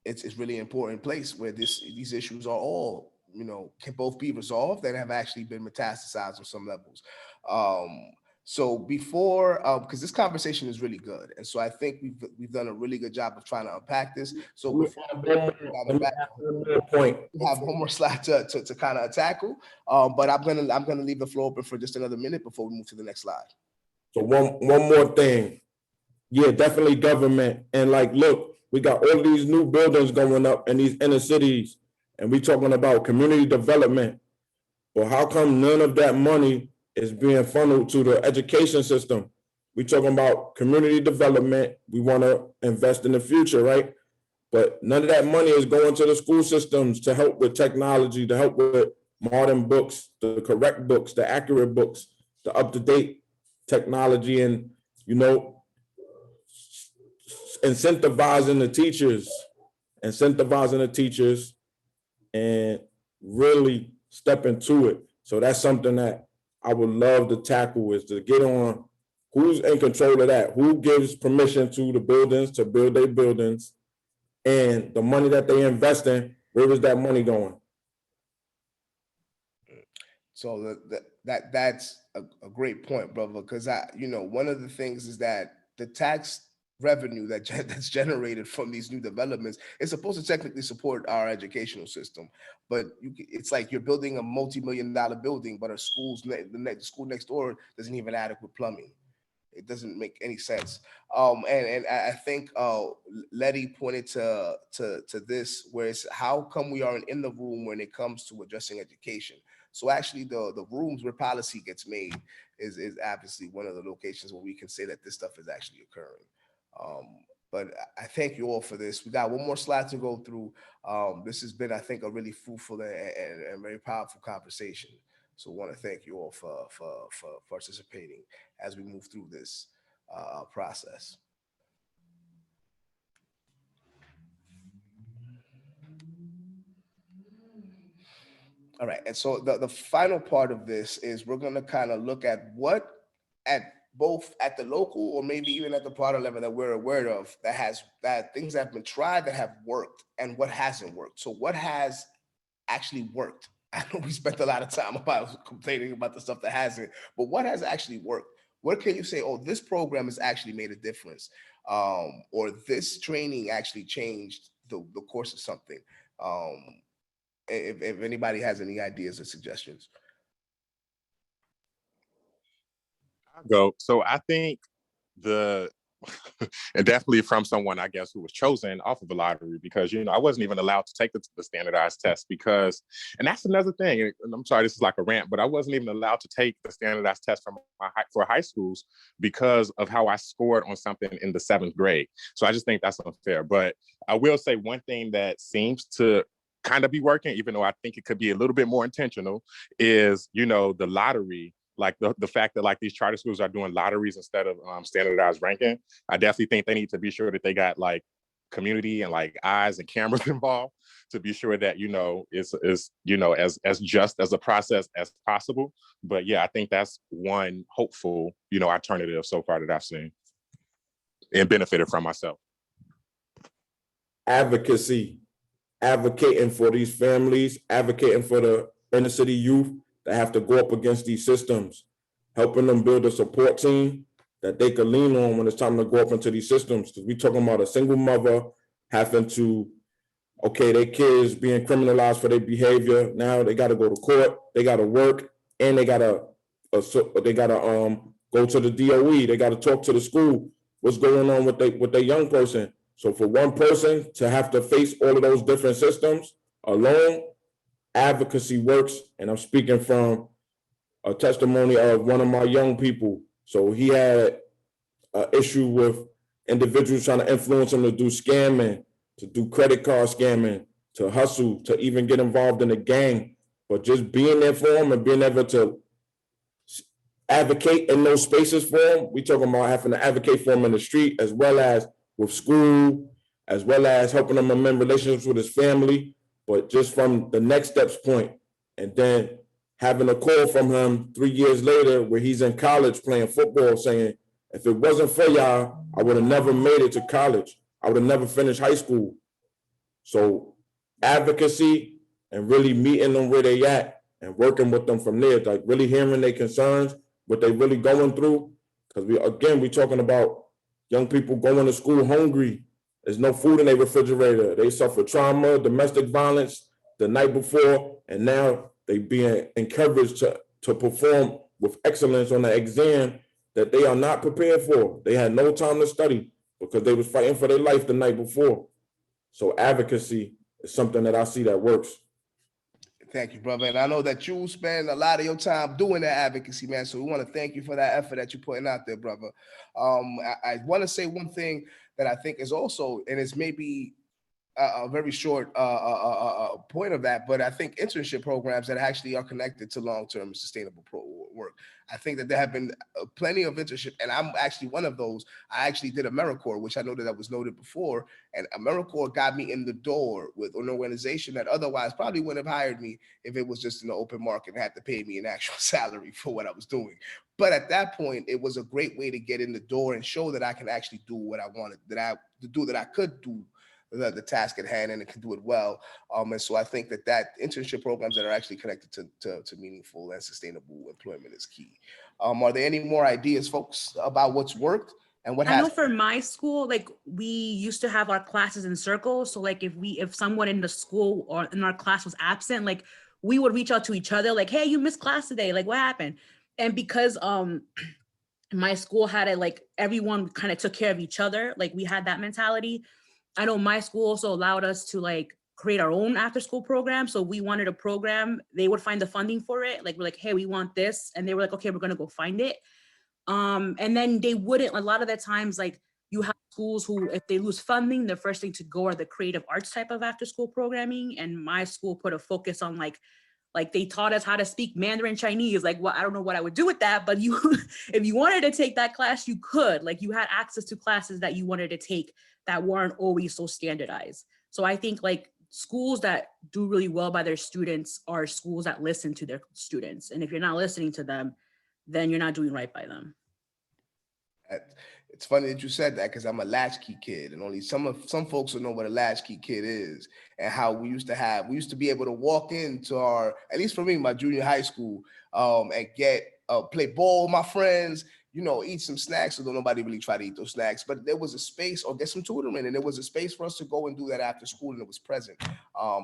It's really important place where these issues are all, can both be resolved and have actually been metastasized on some levels. So before, because this conversation is really good, and so I think we've done a really good job of trying to unpack this. So before Let me add one more point. we have one more slide to kind of tackle, but I'm gonna leave the floor open for just another minute before we move to the next slide. So one more thing. Yeah, definitely government. And like, look, we got all these new buildings going up in these inner cities, and we talking about community development. But how come none of that money is being funneled to the education system? We talking about community development. We want to invest in the future, right? But none of that money is going to the school systems to help with technology, to help with modern books, the correct books, the accurate books, the up-to-date technology, and, you know, incentivizing the teachers and really step into it. So that's something that I would love to tackle, is to get on who's in control of that, who gives permission to the buildings to build their buildings, and the money that they invest in, where is that money going? So that's a great point, brother, because one of the things is that the tax revenue that's generated from these new developments is supposed to technically support our educational system, but it's like you're building a multi-million-dollar building, but the school next door doesn't even have adequate plumbing. It doesn't make any sense. And I think Letty pointed to this, where it's how come we aren't in the room when it comes to addressing education. So actually the rooms where policy gets made is obviously one of the locations where we can say that this stuff is actually occurring. But I thank you all for this. We got one more slide to go through. This has been, I think, a really fruitful and very powerful conversation. So I want to thank you all for participating as we move through this process. All right, and so the final part of this is we're going to kind of look at both at the local or maybe even at the broader level that we're aware of that things that have been tried that have worked and what hasn't worked. So what has actually worked? I know we spent a lot of time about complaining about the stuff that hasn't, but what has actually worked? What can you say, oh, this program has actually made a difference, or this training actually changed the course of something? If anybody has any ideas or suggestions. I'll go. So I think and definitely from someone, I guess, who was chosen off of a lottery, because, I wasn't even allowed to take the standardized test because, and that's another thing, and I'm sorry, this is like a rant, but I wasn't even allowed to take the standardized test for high schools because of how I scored on something in the 7th grade. So I just think that's unfair. But I will say one thing that seems to kind of be working, even though I think it could be a little bit more intentional, is, the lottery. Like the fact that like these charter schools are doing lotteries instead of standardized ranking. I definitely think they need to be sure that they got like community and like eyes and cameras involved to be sure that, it's as just as a process as possible. But yeah, I think that's one hopeful, alternative so far that I've seen and benefited from myself. Advocacy, advocating for these families, advocating for the inner city youth that have to go up against these systems, helping them build a support team that they can lean on when it's time to go up into these systems. Because we're talking about a single mother having to, their kids being criminalized for their behavior. Now they got to go to court, they got to work, and they got to go to the DOE. They got to talk to the school. What's going on with their young person? So for one person to have to face all of those different systems alone, advocacy works. And I'm speaking from a testimony of one of my young people. So he had an issue with individuals trying to influence him to do scamming, to do credit card scamming, to hustle, to even get involved in a gang. But just being there for him and being able to advocate in those spaces for him, we talking about having to advocate for him in the street, as well as with school, as well as helping him amend relationships with his family. But just from the next steps point, and then having a call from him 3 years later where he's in college playing football saying, if it wasn't for y'all, I would have never made it to college. I would have never finished high school. So advocacy and really meeting them where they at and working with them from there, like really hearing their concerns what they really going through. Because we talking about young people going to school hungry. There's no food in their refrigerator. They suffer trauma, domestic violence the night before, and now they being encouraged to perform with excellence on the exam that they are not prepared for. They had no time to study because they was fighting for their life the night before. So advocacy is something that I see that works. Thank you, brother. And I know that you spend a lot of your time doing that advocacy, man. So we want to thank you for that effort that you're putting out there, brother. I want to say one thing that I think is also, and it's maybe a very short point of that, but I think internship programs that actually are connected to long-term and sustainable work. I think that there have been plenty of internship, and I'm actually one of those. I actually did AmeriCorps, which I know that was noted before, and AmeriCorps got me in the door with an organization that otherwise probably wouldn't have hired me if it was just in the open market and had to pay me an actual salary for what I was doing. But at that point, it was a great way to get in the door and show that I can actually do what I wanted, that I could do the task at hand, and it can do it well. And so I think that internship programs that are actually connected to meaningful and sustainable employment is key. Are there any more ideas, folks, about what's worked and what I know has? for my school, like we used to have our classes in circles. So like if someone in the school or in our class was absent, like we would reach out to each other, like, hey, you missed class today. Like what happened? And because my school had it, like everyone kind of took care of each other. Like we had that mentality. I know my school also allowed us to like create our own after school program. So we wanted a program, they would find the funding for it. Like we're like, hey, we want this. And they were like, okay, we're gonna go find it. And then they wouldn't, a lot of the times, like you have schools who, if they lose funding, the first thing to go are the creative arts type of after school programming. And my school put a focus on like they taught us how to speak Mandarin Chinese. Like, well, I don't know what I would do with that, but if you wanted to take that class, you could. Like you had access to classes that you wanted to take that weren't always so standardized. So I think like schools that do really well by their students are schools that listen to their students. And if you're not listening to them, then you're not doing right by them. It's funny that you said that because I'm a latchkey kid, and only some folks will know what a latchkey kid is and how we used to be able to walk into our, at least for me, my junior high school, and get play ball with my friends, eat some snacks, although nobody really tried to eat those snacks, but there was a space, or get some tutoring, and there was a space for us to go and do that after school, and it was present.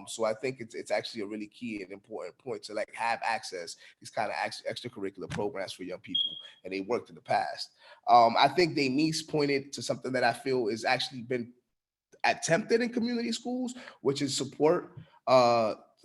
So I think it's actually a really key and important point to like have access these kind of extracurricular programs for young people, and they worked in the past. I think Denise pointed to something that I feel is actually been attempted in community schools, which is support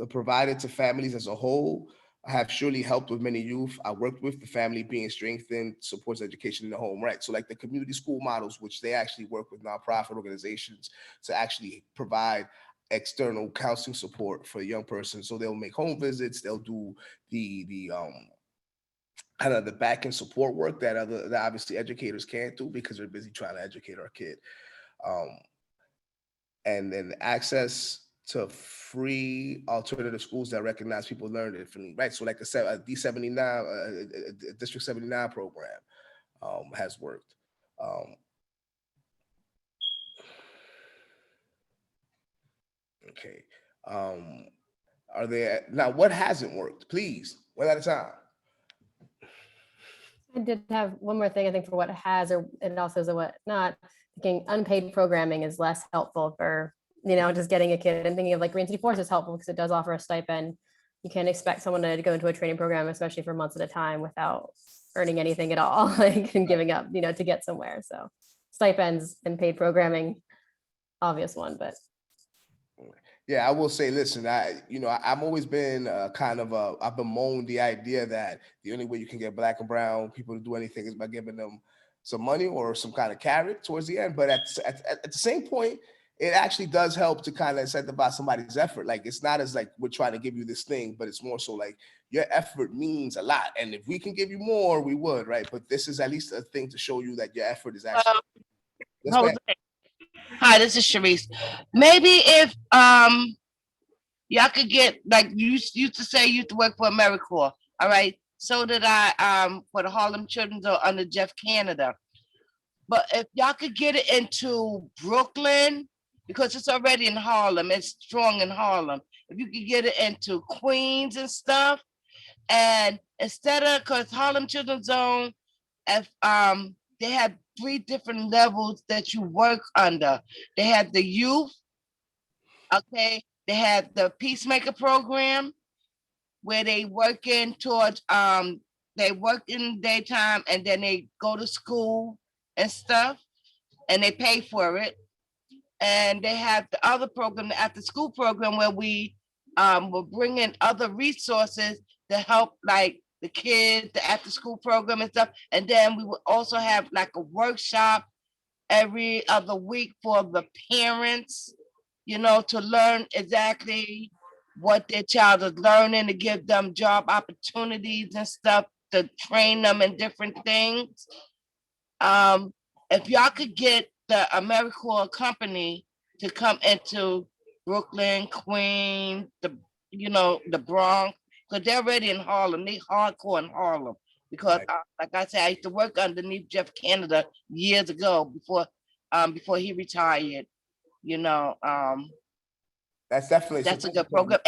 provided to families as a whole. I have surely helped with many youth I worked with, the family being strengthened, supports education in the home, right? So like the community school models, which they actually work with nonprofit organizations to actually provide external counseling support for a young person. So they'll make home visits, they'll do the kind of the back end support work that obviously educators can't do because they're busy trying to educate our kid. And then access to free alternative schools that recognize people learn differently, right? So like a D79, a District 79 program has worked. Okay. Are there, now what hasn't worked? Please, one at a time. I did have one more thing, I think, for what has, or it also is a what not. Thinking unpaid programming is less helpful for, just getting a kid, and thinking of like Green City Force is helpful because it does offer a stipend. You can't expect someone to go into a training program, especially for months at a time, without earning anything at all, like, and giving up, to get somewhere. So stipends and paid programming, obvious one, but. Yeah, I will say, listen, I've always been I've bemoaned the idea that the only way you can get Black and brown people to do anything is by giving them some money or some kind of carrot towards the end. But at the same point, it actually does help to kind of incentivize somebody's effort. Like, it's not as like we're trying to give you this thing, but it's more so like your effort means a lot. And if we can give you more, we would, right? But this is at least a thing to show you that your effort is actually. Hi, this is Sharice. Maybe if y'all could get, like you used to say, you used to work for AmeriCorps, all right? So did I for the Harlem Children's or under Jeff Canada. But if y'all could get it into Brooklyn, because it's already in Harlem, it's strong in Harlem. If you could get it into Queens and stuff, And instead of, because Harlem Children's Zone, if they have 3 different levels that you work under. They have the youth, okay, they have the peacemaker program where they working towards they work in daytime and then they go to school and stuff and they pay for it. And they have the other program, the after school program, where we will bring in other resources to help like the kids, the after school program and stuff. And then we will also have like a workshop every other week for the parents, you know, to learn exactly what their child is learning, to give them job opportunities and stuff, to train them in different things. Um, if y'all could get the AmeriCorps company to come into Brooklyn, Queens, the Bronx, because they're already in Harlem. They hardcore in Harlem. Because like I said, I used to work underneath Jeff Canada years ago before he retired. You know, That's definitely that's a good program.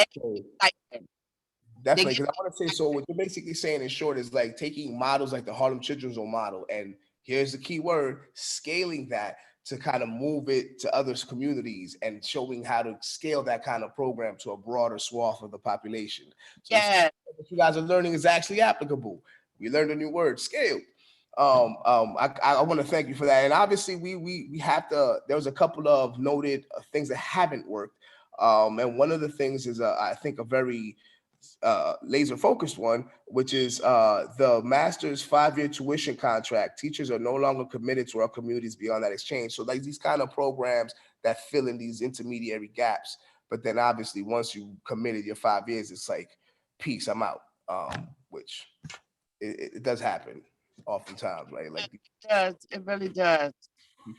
Definitely, because I want to say, so what you're basically saying in short is like taking models like the Harlem Children's Zone model, and here's the key word, scaling that to kind of move it to other communities and showing how to scale that kind of program to a broader swath of the population. So what you guys are learning is actually applicable. We learned a new word, scale. I want to thank you for that. And obviously we have to, there was a couple of noted things that haven't worked. And one of the things is I think a very laser focused one, which is the master's 5-year tuition contract. Teachers are no longer committed to our communities beyond that exchange. So like these kind of programs that fill in these intermediary gaps. But then obviously once you committed your 5 years, it's like, peace, I'm out. Which it does happen oftentimes, right? Like it really does.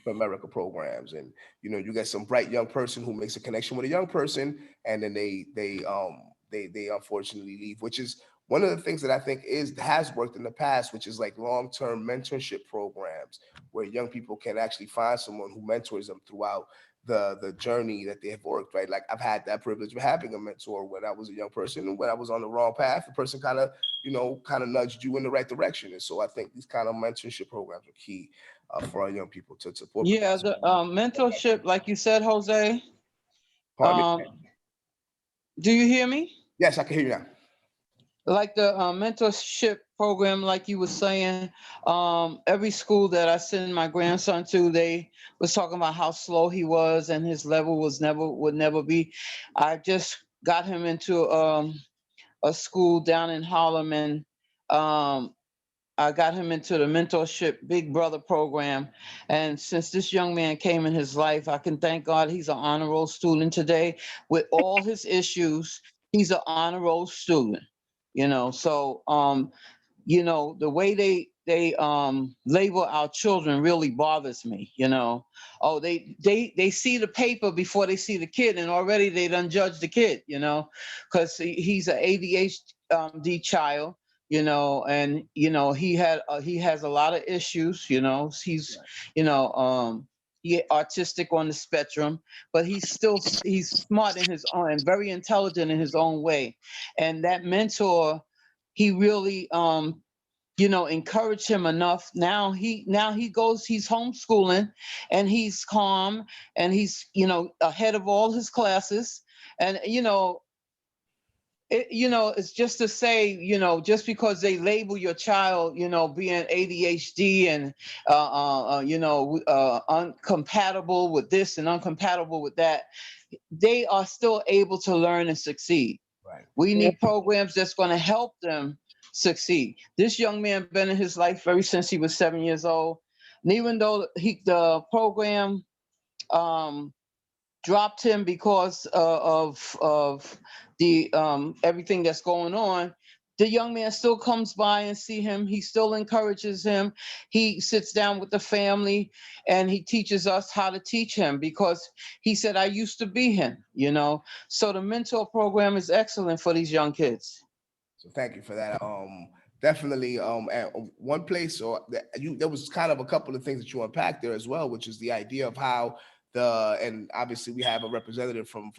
For America programs, and you know, you get some bright young person who makes a connection with a young person, and then they unfortunately leave, which is one of the things that I think has worked in the past, which is like long-term mentorship programs where young people can actually find someone who mentors them throughout the journey that they have worked, right? Like I've had that privilege of having a mentor when I was a young person, and when I was on the wrong path, the person kind of nudged you in the right direction. And so I think these kind of mentorship programs are key for our young people to support. Yeah, the mentorship, like you said, Jose. Do you hear me? Yes, I can hear you now. Like the mentorship program, like you were saying, every school that I send my grandson to, they was talking about how slow he was and his level would never be. I just got him into a school down in Harlem, and I got him into the mentorship Big Brother program. And since this young man came in his life, I can thank God he's an honor roll student today. With all his issues, he's an honor roll student. You know, so you know, the way they label our children really bothers me. You know, oh, they see the paper before they see the kid, and already they done judge the kid. You know, because he's an ADHD child. You know, and you know he has a lot of issues. You know, he's he artistic on the spectrum, but he's smart in his own and very intelligent in his own way. And that mentor, he really encouraged him enough. Now he's homeschooling, and he's calm, and he's ahead of all his classes. And it's just to say, just because they label your child, being ADHD and, uncompatible with this and uncompatible with that, they are still able to learn and succeed. Right. We need programs that's going to help them succeed. This young man been in his life ever since he was 7 years old. And even though the program dropped him because of the everything that's going on, the young man still comes by and see him. He still encourages him. He sits down with the family and he teaches us how to teach him, because he said, I used to be him, So the mentor program is excellent for these young kids. So thank you for that. Definitely. At one place, there was kind of a couple of things that you unpacked there as well, which is the idea of how and obviously we have a representative from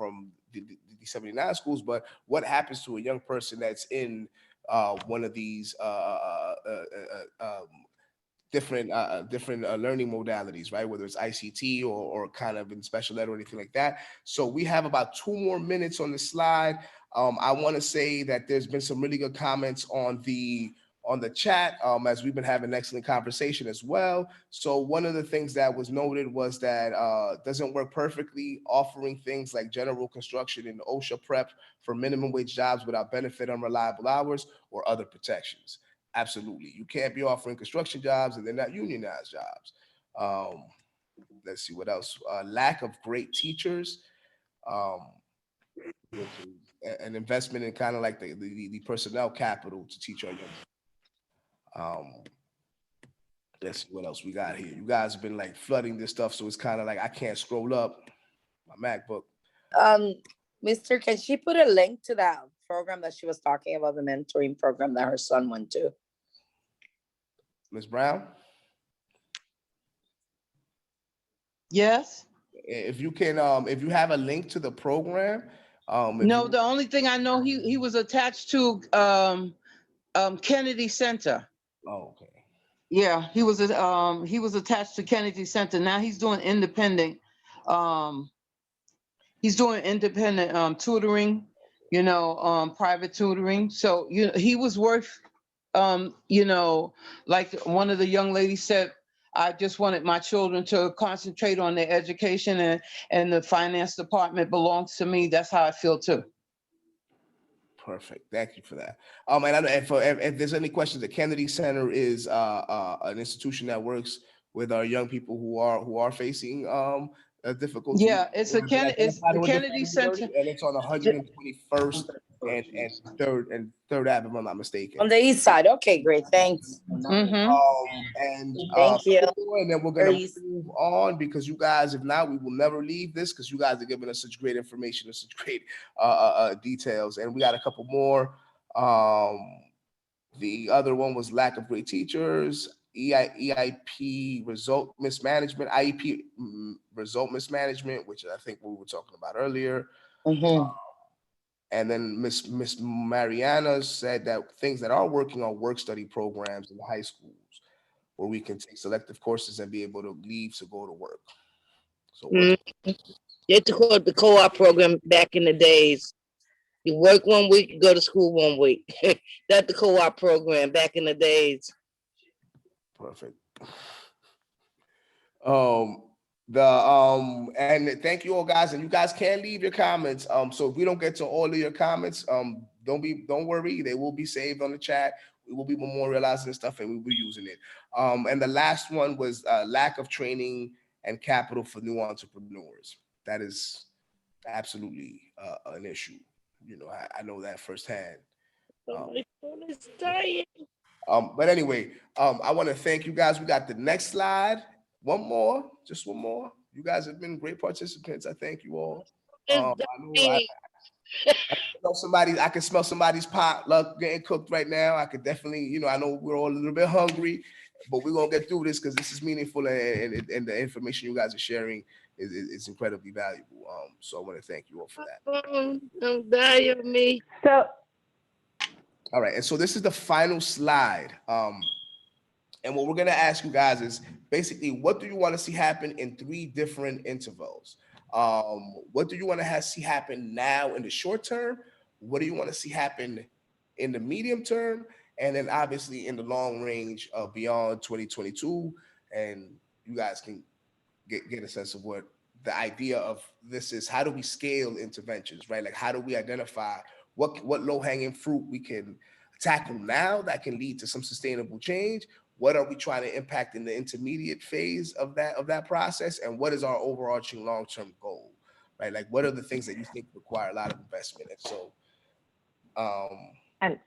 the 79 schools, but what happens to a young person that's in one of these different learning modalities, right? Whether it's ICT or kind of in special ed or anything like that. So we have about 2 more minutes on the slide. I want to say that there's been some really good comments on the chat, as we've been having excellent conversation as well. So one of the things that was noted was that doesn't work perfectly, offering things like general construction and OSHA prep for minimum wage jobs without benefit, unreliable hours, or other protections. Absolutely. You can't be offering construction jobs and they're not unionized jobs. Let's see what else. Lack of great teachers. Which is an investment in kind of like the personnel capital to teach our young. Let's see what else we got here. You guys have been like flooding this stuff, so it's kind of like I can't scroll up my MacBook. Mister, can she put a link to that program that she was talking about, the mentoring program that her son went to? Ms. Brown? Yes. If you can, if you have a link to the program. No, the only thing I know, he was attached to Kennedy Center. Oh, okay. Yeah, he was attached to Kennedy Center. Now he's doing independent. He's doing independent tutoring, private tutoring. So he was worth, like one of the young ladies said, I just wanted my children to concentrate on their education, and the finance department belongs to me. That's how I feel too. Perfect. Thank you for that. And if there's any questions, the Kennedy Center is an institution that works with our young people who are facing difficulty. Yeah, it's the Kennedy Center, and it's on 121st and Third Ave, if I'm not mistaken. On the east side. Okay, great. Thanks. Thank you. And then we're gonna move on, because you guys, if not, we will never leave this, because you guys are giving us such great information and such great details. And we got a couple more. The other one was lack of great teachers, EIP result mismanagement, IEP result mismanagement, which I think we were talking about earlier. And then Miss Mariana said that things that are working on work study programs in the high schools, where we can take selective courses and be able to leave to go to work. So you have to call it the co-op program back in the days. You work 1 week, you go to school 1 week. That's the co-op program back in the days. Perfect. And thank you all, guys, and you guys can leave your comments. So if we don't get to all of your comments, don't worry, they will be saved on the chat. We will be memorializing stuff and we'll be using it. And the last one was lack of training and capital for new entrepreneurs. That is absolutely an issue. I know that firsthand. My phone is dying. But anyway, I want to thank you guys. We got the next slide. Just one more. You guys have been great participants. I thank you all. I can smell somebody's potluck getting cooked right now. I could definitely, I know we're all a little bit hungry, but we're gonna get through this because this is meaningful, and the information you guys are sharing is incredibly valuable. So I want to thank you all for that. Don't die on me. So, all right, and so this is the final slide. And what we're gonna ask you guys is basically, what do you want to see happen in 3 different intervals? What do you want to see happen now in the short term? What do you want to see happen in the medium term? And then obviously in the long range beyond 2022. And you guys can get a sense of what the idea of this is. How do we scale interventions, right? Like, how do we identify what low-hanging fruit we can tackle now that can lead to some sustainable change? What are we trying to impact in the intermediate phase of that process? And what is our overarching long-term goal, right? Like, what are the things that you think require a lot of investment? And so, and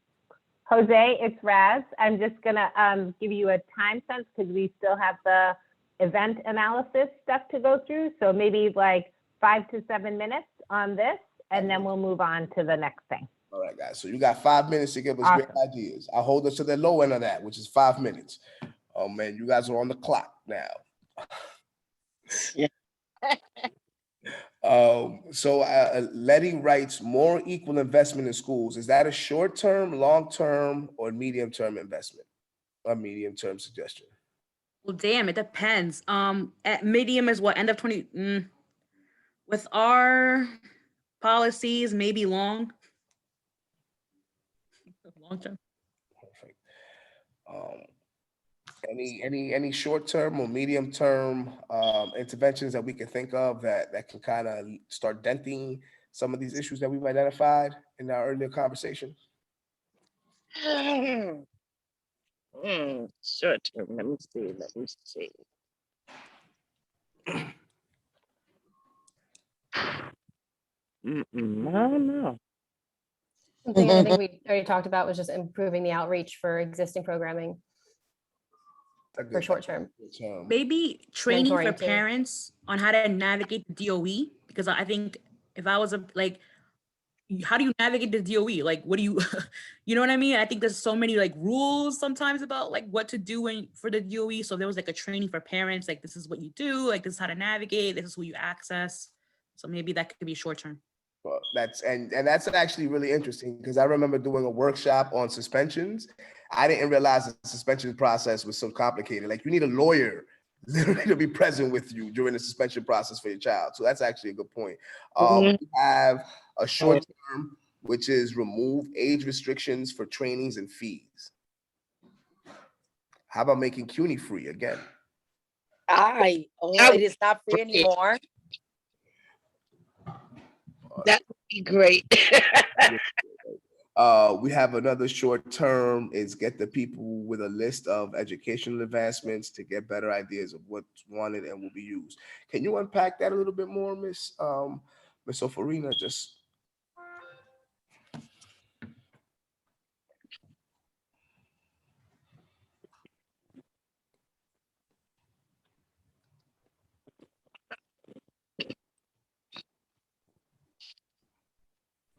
Jose, it's Raz. I'm just gonna give you a time sense because we still have the event analysis stuff to go through. So maybe like 5 to 7 minutes on this, and then we'll move on to the next thing. All right, guys. So you got 5 minutes to give us great ideas. I'll hold us to the low end of that, which is 5 minutes. Oh man, you guys are on the clock now. Yeah. Letty writes more equal investment in schools. Is that a short-term, long-term, or medium-term investment? A medium-term suggestion. Well, damn, it depends. At medium is what, end of 20, with our policies, maybe long. Long term. Perfect. Any short-term or medium-term interventions that we can think of that can kind of start denting some of these issues that we've identified in our earlier conversation? Short term. Let me see. I don't know. Something I think we already talked about was just improving the outreach for existing programming for short term. Maybe training for Mentoring too. parents on how to navigate the DOE, because I think if I was how do you navigate the DOE? Like, what do you, you know what I mean? I think there's so many like rules sometimes about like what to do for the DOE. So there was like a training for parents, like this is what you do, like this is how to navigate, this is who you access. So maybe that could be short term. Well, that's actually really interesting because I remember doing a workshop on suspensions. I didn't realize the suspension process was so complicated. Like you need a lawyer literally to be present with you during the suspension process for your child. So that's actually a good point. We have a short term, which is remove age restrictions for trainings and fees. How about making CUNY free again? It is not free anymore. That would be great. We have another short term is get the people with a list of educational advancements to get better ideas of what's wanted and will be used. Can you unpack that a little bit more, Miss Ofarina? Just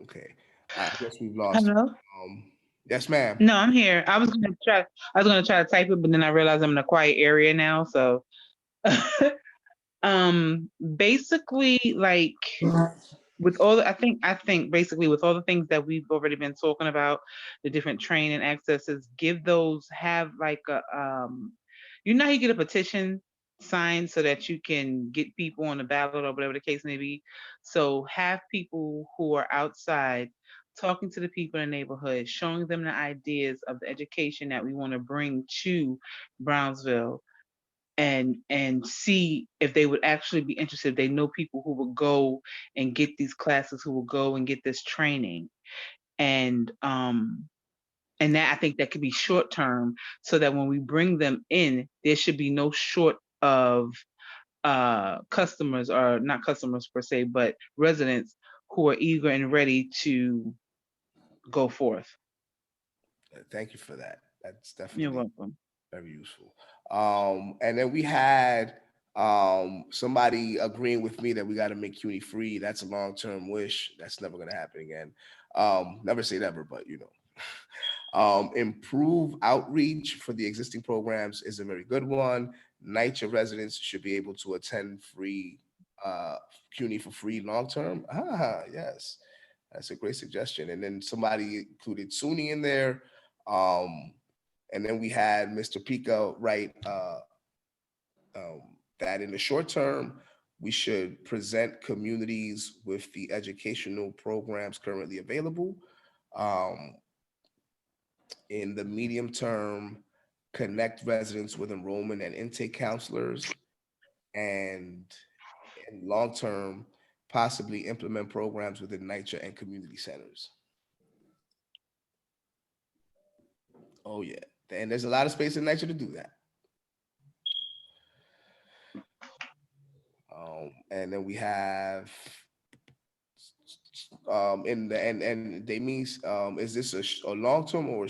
okay. I guess we've lost. Hello? Yes, ma'am. No, I'm here. I was gonna try to type it, but then I realized I'm in a quiet area now. So basically like with all I think basically with all the things that we've already been talking about, the different training accesses, have like a you know how you get a petition signed so that you can get people on the ballot or whatever the case may be. So have people who are outside talking to the people in the neighborhood, showing them the ideas of the education that we want to bring to Brownsville, and see if they would actually be interested. They know people who will go and get these classes, who will go and get this training. And that I think that could be short term, so that when we bring them in, there should be no short of customers, or not customers per se, but residents who are eager and ready to go forth. Thank you for that. That's definitely You're welcome. Very useful. And then we had somebody agreeing with me that we got to make CUNY free. That's a long-term wish. That's never going to happen again. Never say never, but you know. Improve outreach for the existing programs is a very good one. NYCHA residents should be able to attend free CUNY for free long-term. Yes. That's a great suggestion. And then somebody included SUNY in there. And then we had Mr. Pico write that in the short term, we should present communities with the educational programs currently available. In the medium term, connect residents with enrollment and intake counselors. And in long term, possibly implement programs within NYCHA and community centers. Oh yeah, and there's a lot of space in NYCHA to do that. And then we have in the and they mean is this a long-term or a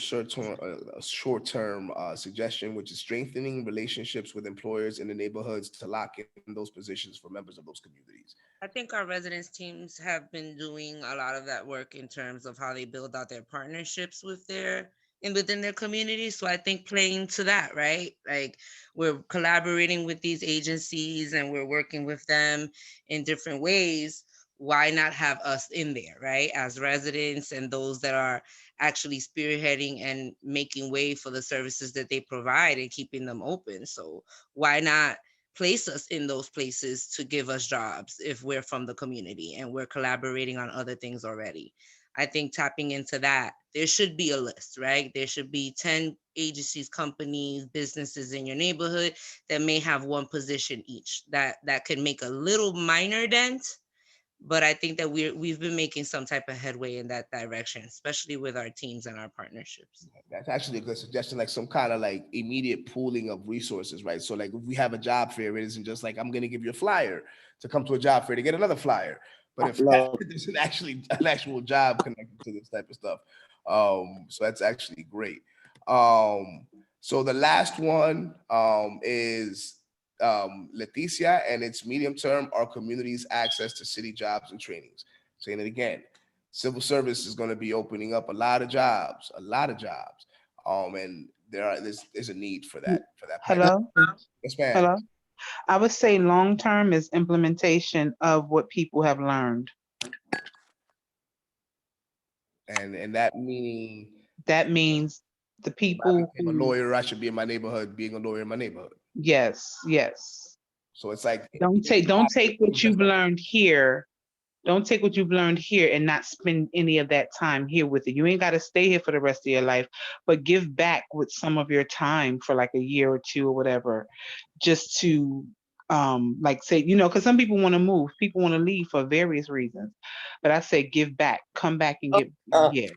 short-term suggestion, which is strengthening relationships with employers in the neighborhoods to lock in those positions for members of those communities? I think our residence teams have been doing a lot of that work in terms of how they build out their partnerships within their community. So I think playing to that, right? Like we're collaborating with these agencies and we're working with them in different ways why not have us in there, right? As residents and those that are actually spearheading and making way for the services that they provide and keeping them open. So why not place us in those places to give us jobs if we're from the community and we're collaborating on other things already? I think tapping into that, there should be a list, right? There should be 10 agencies, companies, businesses in your neighborhood that may have one position each that could make a little minor dent. But I think that we've been making some type of headway in that direction, especially with our teams and our partnerships. That's actually a good suggestion, like some kind of like immediate pooling of resources, right? So like if we have a job fair, it isn't just like, I'm going to give you a flyer to come to a job fair to get another flyer. But if there's an actual job connected to this type of stuff. So that's actually great. So the last one is Leticia, and it's medium term, our community's access to city jobs and trainings. Saying it again, civil service is going to be opening up a lot of jobs, and there's a need for that. Hello? Yes, ma'am. Hello? I would say long-term is implementation of what people have learned. And that meaning? That means the people I'm a lawyer, I should be in my neighborhood, being a lawyer in my neighborhood. Yes, yes. So it's like, don't take what you've learned here. Don't take what you've learned here and not spend any of that time here with it. You ain't got to stay here for the rest of your life, but give back with some of your time for like a year or two or whatever, just to like say, because some people want to move, people want to leave for various reasons. But I say give back, come back and get yeah.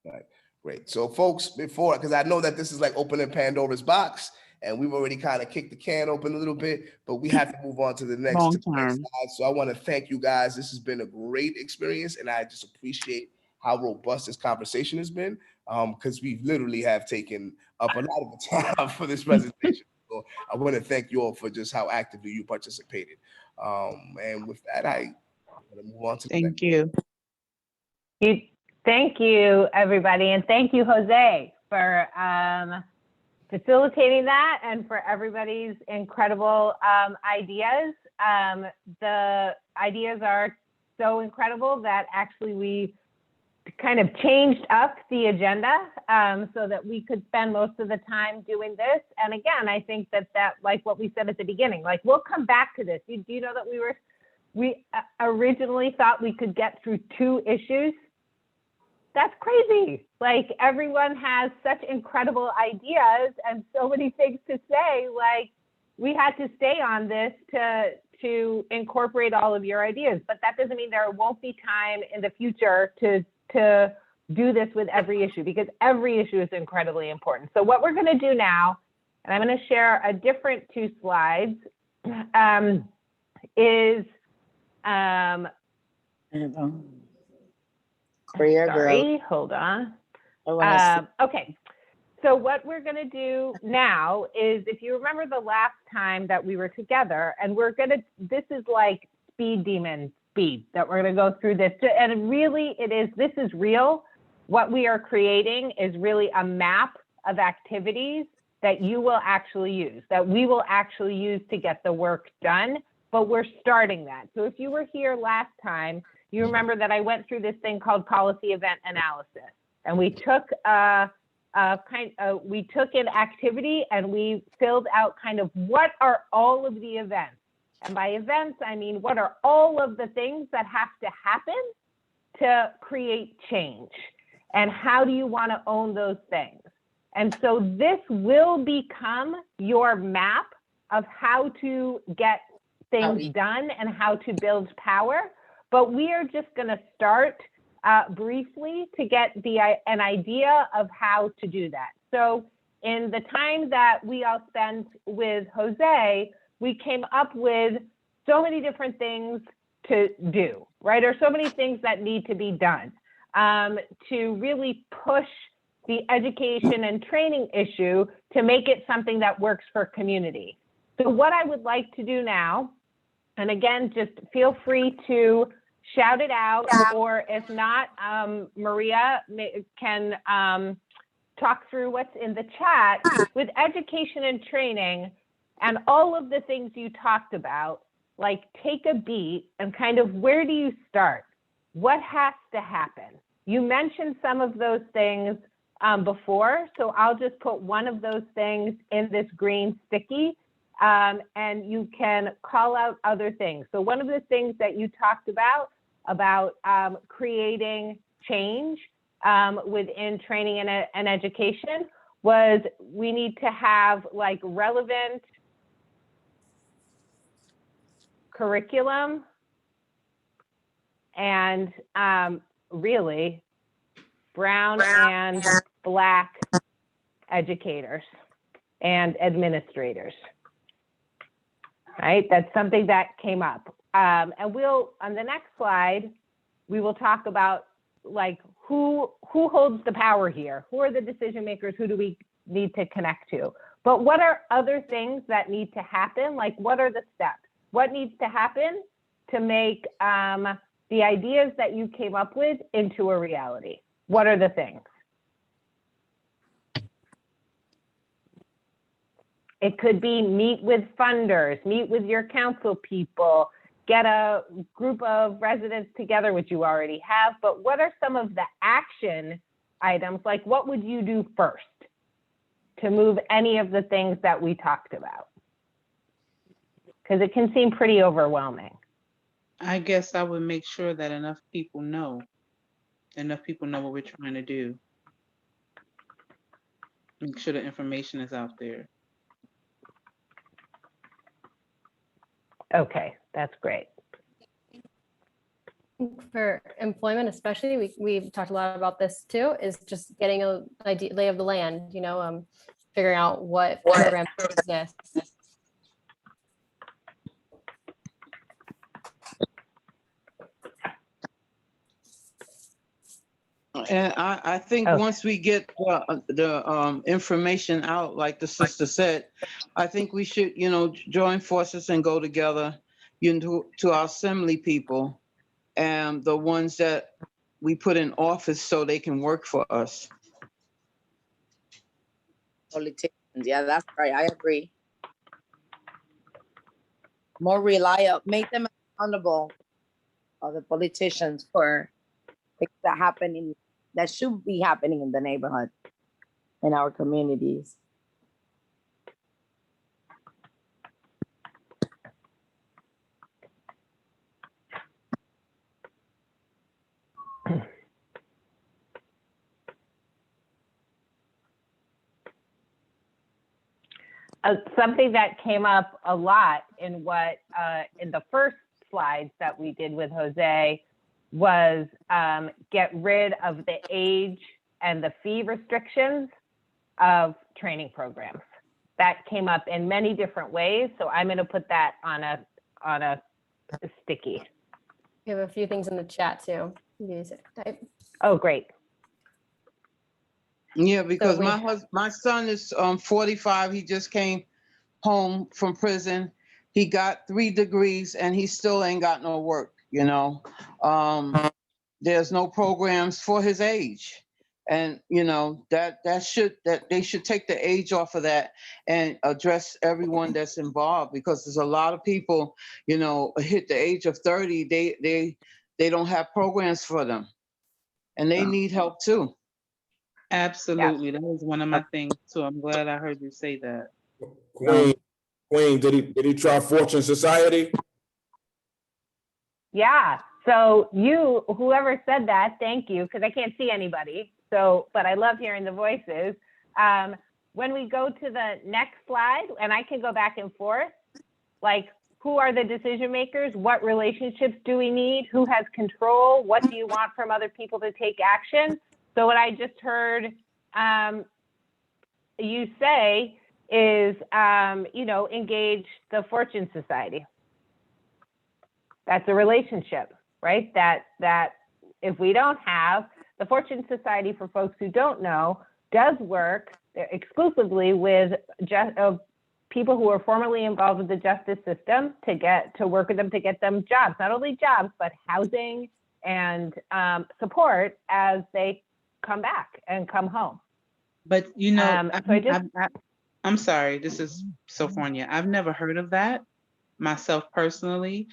Right. Great. So folks, because I know that this is like opening Pandora's box, and we've already kind of kicked the can open a little bit, but we have to move on to the next slide. So I want to thank you guys. This has been a great experience, and I just appreciate how robust this conversation has been, because we literally have taken up a lot of the time for this presentation. So I want to thank you all for just how actively you participated. And with that, I want to move on to the next. Thank you, everybody. And thank you, Jose, for facilitating that and for everybody's incredible ideas. The ideas are so incredible that actually we kind of changed up the agenda so that we could spend most of the time doing this. And again, I think that like what we said at the beginning, like we'll come back to this. Do you know that we originally thought we could get through 2 issues? That's crazy. Like everyone has such incredible ideas and so many things to say. Like we had to stay on this to incorporate all of your ideas, but that doesn't mean there won't be time in the future to do this with every issue, because every issue is incredibly important. So what we're going to do now, and I'm going to share a different 2 slides, is sorry, hold on. Okay, so what we're going to do now is, if you remember the last time that we were together, and this is like speed demon speed that we're going to go through this, and really this is real. What we are creating is really a map of activities that you will actually use, that we will actually use to get the work done, but we're starting that. So if you were here last time, you remember that I went through this thing called policy event analysis, and we took an activity and we filled out kind of what are all of the events. And by events, I mean, what are all of the things that have to happen to create change? And how do you want to own those things? And so this will become your map of how to get things done and how to build power. But we are just going to start briefly to get an idea of how to do that. So in the time that we all spent with Jose, we came up with so many different things to do, right? Or so many things that need to be done to really push the education and training issue to make it something that works for community. So what I would like to do now, and again, just feel free to shout it out, or if not, Maria can talk through what's in the chat. With education and training and all of the things you talked about, like take a beat and kind of where do you start? What has to happen? You mentioned some of those things before, so I'll just put one of those things in this green sticky, and you can call out other things. So one of the things that you talked about creating change within training and education was we need to have like relevant curriculum and really brown and Black educators and administrators. Right, that's something that came up. And we'll, on the next slide, we will talk about like who holds the power here? Who are the decision makers? Who do we need to connect to? But what are other things that need to happen? Like what are the steps? What needs to happen to make the ideas that you came up with into a reality? What are the things? It could be meet with funders, meet with your council people, get a group of residents together, which you already have, but what are some of the action items? Like what would you do first to move any of the things that we talked about? Because it can seem pretty overwhelming. I guess I would make sure that enough people know what we're trying to do. Make sure the information is out there. Okay, that's great. For employment, especially, we've talked a lot about this too, is just getting a lay of the land, you know, figuring out what programs exist. And I think once we get the information out, like the sister said, I think we should, you know, join forces and go together, you know, to our assembly people and the ones that we put in office so they can work for us. Politicians, yeah, that's right. I agree. More reliable, make them accountable, the politicians, for things that happen that should be happening in the neighborhood, in our communities. Something that came up a lot in in the first slides that we did with Jose was get rid of the age and the fee restrictions of training programs. That came up in many different ways, so I'm going to put that on a sticky. We have a few things in the chat too. Use it. Type. Oh, great. Yeah, because my son is 45. He just came home from prison. He got 3 degrees and he still ain't got no work, you know. There's no programs for his age. And you know, that they should take the age off of that and address everyone that's involved, because there's a lot of people, you know, hit the age of 30, they don't have programs for them. And they need help too. Absolutely. Yeah. That was one of my things too. I'm glad I heard you say that. Queen, did he try Fortune Society? Yeah. So whoever said that, thank you, because I can't see anybody. So, but I love hearing the voices. When we go to the next slide, and I can go back and forth, like who are the decision makers? What relationships do we need? Who has control? What do you want from other people to take action? So what I just heard you say is, you know, engage the Fortune Society. That's a relationship, right? That if we don't have the Fortune Society, for folks who don't know, does work exclusively with people who are formerly involved with the justice system to work with them to get them jobs, not only jobs, but housing and support as they come back and come home. But you know, I'm sorry, this is Sophronia. I've never heard of that. myself personally.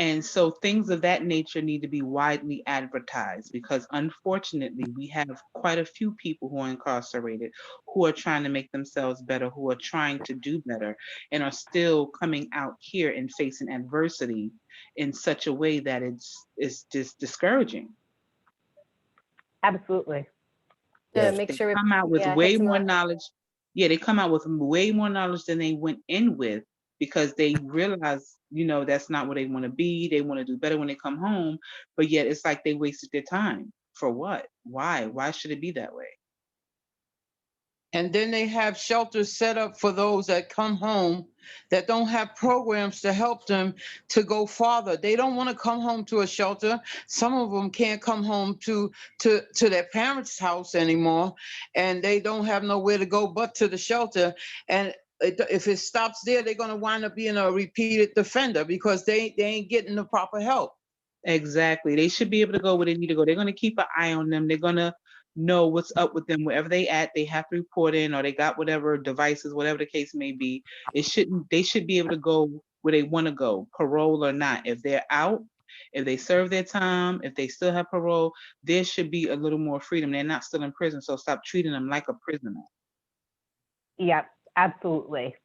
And so things of that nature need to be widely advertised, because unfortunately we have quite a few people who are incarcerated, who are trying to make themselves better, who are trying to do better, and are still coming out here and facing adversity in such a way that it's just discouraging. Absolutely. Yes. Make They sure we come out with hit way some more more. knowledge. Yeah, they come out with way more knowledge than they went in with, because they realize, that's not where they want to be. They want to do better when they come home, but yet it's like they wasted their time. For what? Why? Why should it be that way? And then they have shelters set up for those that come home that don't have programs to help them to go farther. They don't want to come home to a shelter. Some of them can't come home to their parents' house anymore, and they don't have nowhere to go but to the shelter. And if it stops there, they're going to wind up being a repeated offender because they ain't getting the proper help. Exactly. They should be able to go where they need to go. They're going to keep an eye on them. They're going to know what's up with them wherever they at. They have to report in, or they got whatever devices, whatever the case may be. They should be able to go where they want to go, parole or not. If they're out, if they serve their time, if they still have parole, there should be a little more freedom. They're not still in prison, so stop treating them like a prisoner. Yep, absolutely.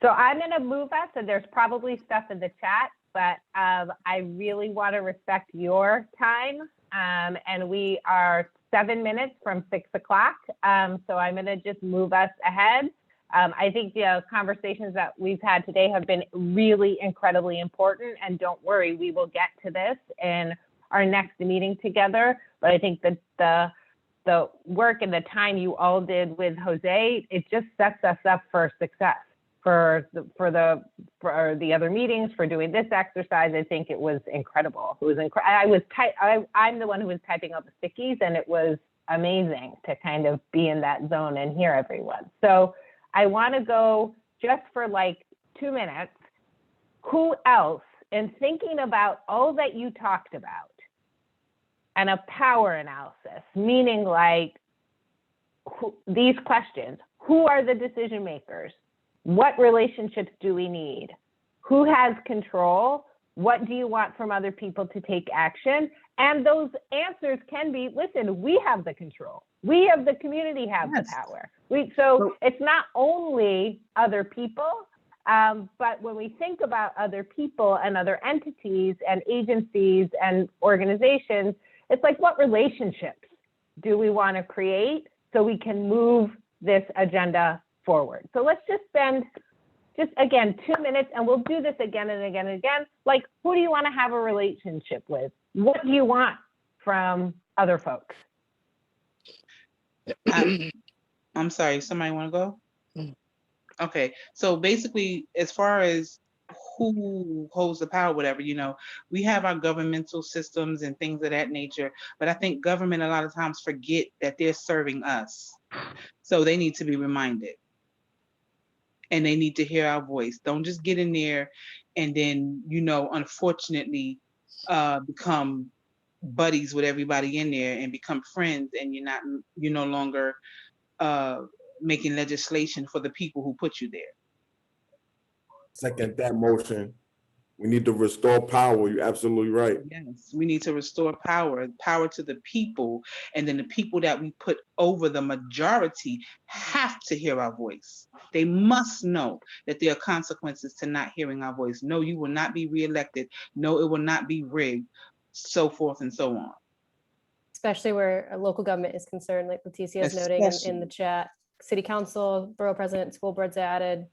So I'm going to move us, and there's probably stuff in the chat, but I really want to respect your time. And we are 7 minutes from 6 o'clock. So I'm going to just move us ahead. I think the conversations that we've had today have been really incredibly important. And don't worry, we will get to this in our next meeting together. But I think that the work and the time you all did with Jose, it just sets us up for success. For the other meetings, for doing this exercise, I think it was incredible. It was I'm the one who was typing out the stickies, and it was amazing to kind of be in that zone and hear everyone. So I want to go just for like 2 minutes. Who else, in thinking about all that you talked about, and a power analysis, meaning like these questions: who are the decision makers? What relationships do we need? Who has control? What do you want from other people to take action? And those answers can be, listen, we have the control. We have the community have the power. So it's not only other people, but when we think about other people and other entities and agencies and organizations, it's like, what relationships do we want to create so we can move this agenda forward? So let's just spend again 2 minutes, and we'll do this again and again and again. Like, who do you want to have a relationship with? What do you want from other folks? I'm sorry, somebody want to go? Okay, so basically, as far as who holds the power, whatever, we have our governmental systems and things of that nature, but I think government a lot of times forget that they're serving us. So they need to be reminded. And they need to hear our voice. Don't just get in there and then, unfortunately, become buddies with everybody in there and become friends, and you're no longer making legislation for the people who put you there. Second that motion. We need to restore power. You're absolutely right. Yes, we need to restore power to the people, and then the people that we put over the majority have to hear our voice. They must know that there are consequences to not hearing our voice. No, you will not be reelected. No, it will not be rigged, so forth and so on. Especially where a local government is concerned, like Leticia is noting in the chat. City council, borough president, school boards added.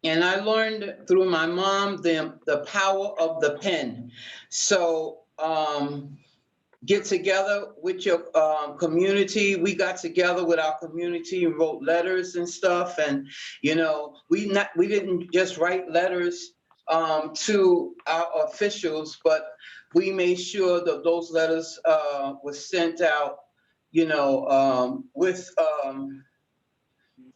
And I learned through my mom the power of the pen. So get together with your community. We got together with our community and wrote letters and stuff. And we didn't just write letters to our officials, but we made sure that those letters were sent out, with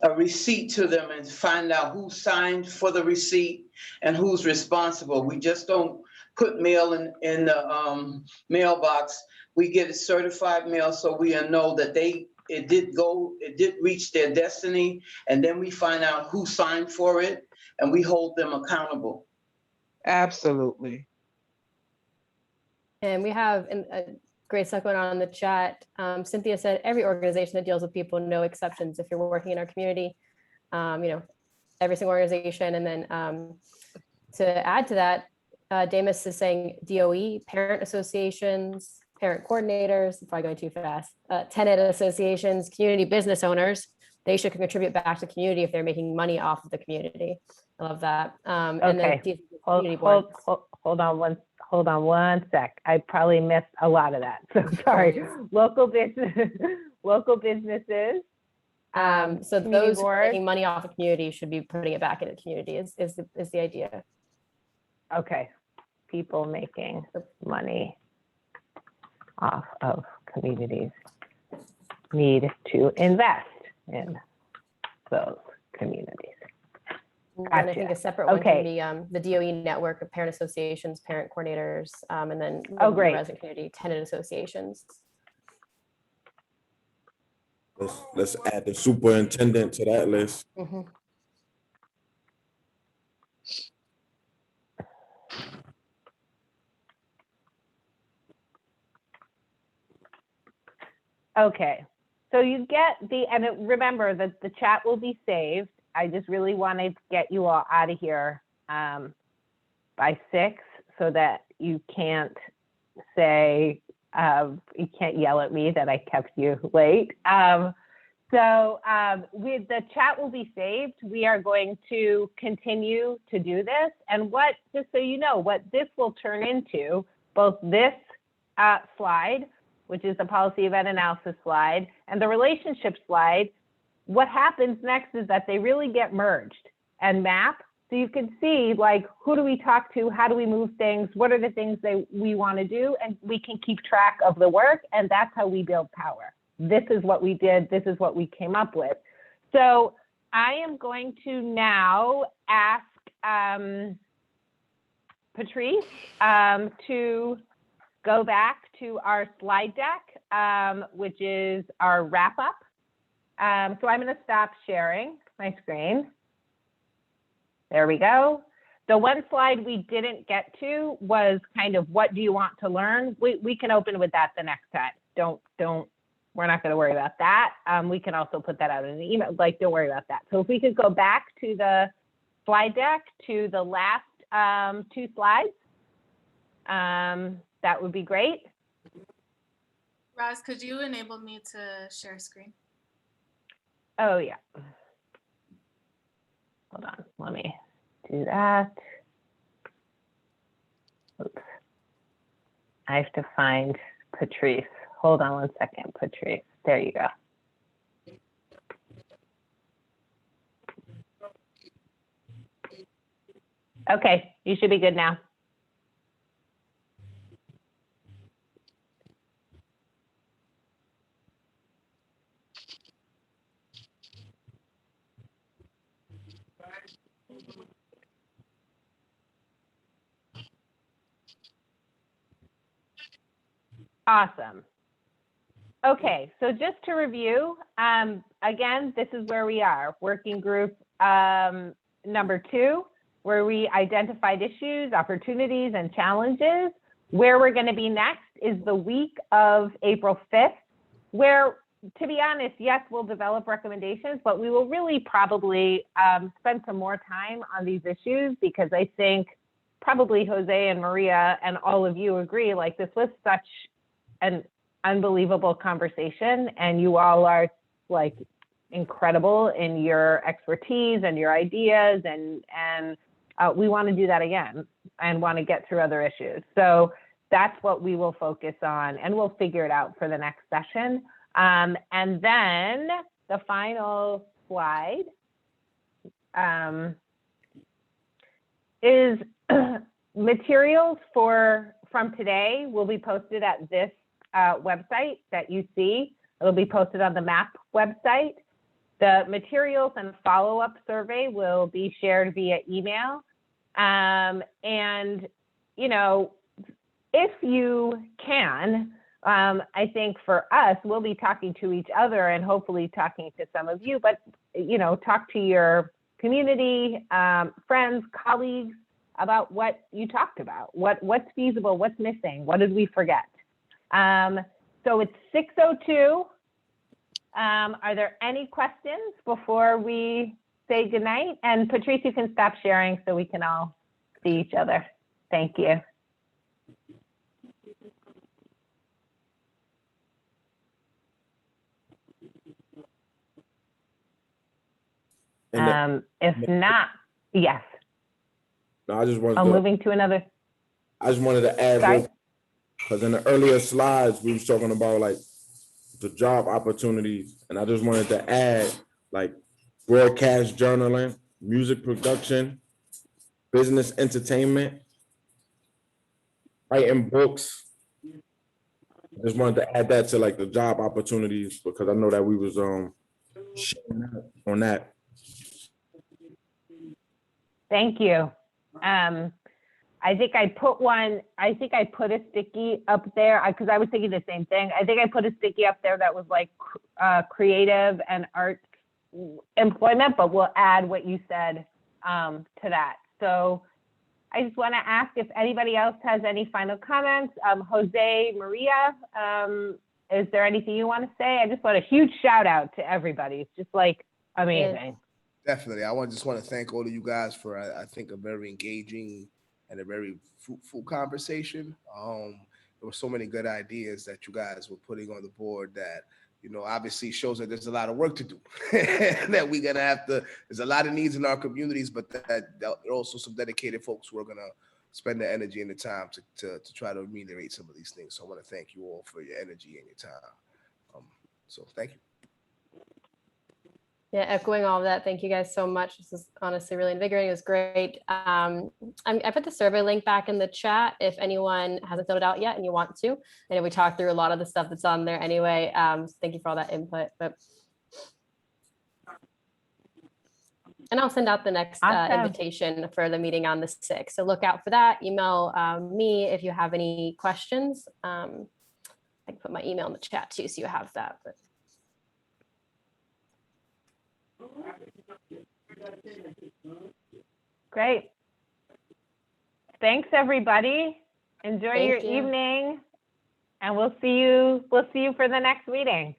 a receipt to them, and find out who signed for the receipt and who's responsible. We just don't put mail in the mailbox. We get a certified mail, so we know that they it did reach their destiny, and then we find out who signed for it, and we hold them accountable. Absolutely. And we have a great stuff going on in the chat. Cynthia said, every organization that deals with people, no exceptions. If you're working in our community, every single organization. And then to add to that, Damus is saying DOE, parent associations, parent coordinators, I'm probably going too fast, tenant associations, community business owners, they should contribute back to the community if they're making money off of the community. I love that. And then Okay. community boards. Hold on one sec. I probably missed a lot of that. So sorry. Local businesses. So community those who are boards. making money off the community should be putting it back into the community is the idea. Okay. People making money off of communities need to invest in those communities. And I think a separate one can Okay. be the DOE network of parent associations, parent coordinators, and then Oh, the great. resident community tenant associations. Let's add the superintendent to that list. Mm-hmm. Okay, so you get and remember that the chat will be saved. I just really wanted to get you all out of here by 6 so that you can't say, you can't yell at me that I kept you late. With the chat will be saved. We are going to continue to do this. And just so you know, what this will turn into, both this slide, which is the policy event analysis slide, and the relationship slide, what happens next is that they really get merged and map. So you can see, like, who do we talk to? How do we move things? What are the things that we want to do? And we can keep track of the work, and that's how we build power. This is what we did. This is what we came up with. So I am going to now ask Patrice to go back to our slide deck, which is our wrap up. So I'm going to stop sharing my screen. There we go. The one slide we didn't get to was kind of what do you want to learn? We can open with that the next time. We're not going to worry about that. We can also put that out in an email. Like, don't worry about that. So if we could go back to the slide deck to the last 2 slides, that would be great. Roz, could you enable me to share screen? Oh, yeah. Hold on, let me do that. Oops. I have to find Patrice. Hold on one second, Patrice. There you go. Okay, you should be good now. Awesome. Okay, so just to review, again, this is where we are. Working group number 2, where we identified issues, opportunities, and challenges. Where we're going to be next is the week of April 5th, where, to be honest, yes, we'll develop recommendations, but we will really probably spend some more time on these issues, because I think probably Jose and Maria and all of you agree, like, this was such an unbelievable conversation, and you all are, like, incredible in your expertise and your ideas, and we want to do that again and want to get through other issues. So that's what we will focus on, and we'll figure it out for the next session. And then the final slide is materials from today will be posted at this website that you see. It'll be posted on the MAP website. The materials and follow-up survey will be shared via email. And, you know, if you can, I think for us, we'll be talking to each other and hopefully talking to some of you, but, you know, talk to your community, friends, colleagues about what you talked about, what's feasible, what's missing, what did we forget? So it's 6:02. Are there any questions before we say goodnight? And Patrice, you can stop sharing so we can all see each other. Thank you. If not, yes. No, I just wanted moving to another. I just wanted to add, because in the earlier slides, we was talking about like the job opportunities, and I just wanted to add like broadcast journaling, music production, business entertainment, writing books. I just wanted to add that to like the job opportunities, because I know that we was sharing out on that. Thank you. I think I put a sticky up there because I was thinking the same thing. I think I put a sticky up there that was like creative and art employment, but we'll add what you said to that. So I just want to ask if anybody else has any final comments. Jose, Maria, is there anything you want to say? I just want a huge shout out to everybody. It's just like amazing. Definitely. Just want to thank all of you guys for, I think, a very engaging and a very fruitful conversation. There were so many good ideas that you guys were putting on the board that, you know, obviously shows that there's a lot of work to do. That we're going to have to, there's a lot of needs in our communities, but that also some dedicated folks who are going to spend the energy and the time to try to ameliorate some of these things. So I want to thank you all for your energy and your time. So thank you. Yeah, echoing all of that. Thank you guys so much. This is honestly really invigorating. It was great. I put the survey link back in the chat if anyone hasn't filled it out yet and you want to. I know we talked through a lot of the stuff that's on there anyway. Thank you for all that input. And I'll send out the next invitation for the meeting on the 6th. So look out for that. Email me if you have any questions. I can put my email in the chat too, so you have that. But great. Thanks, everybody. Enjoy Thank your you. evening, and we'll see you for the next meeting.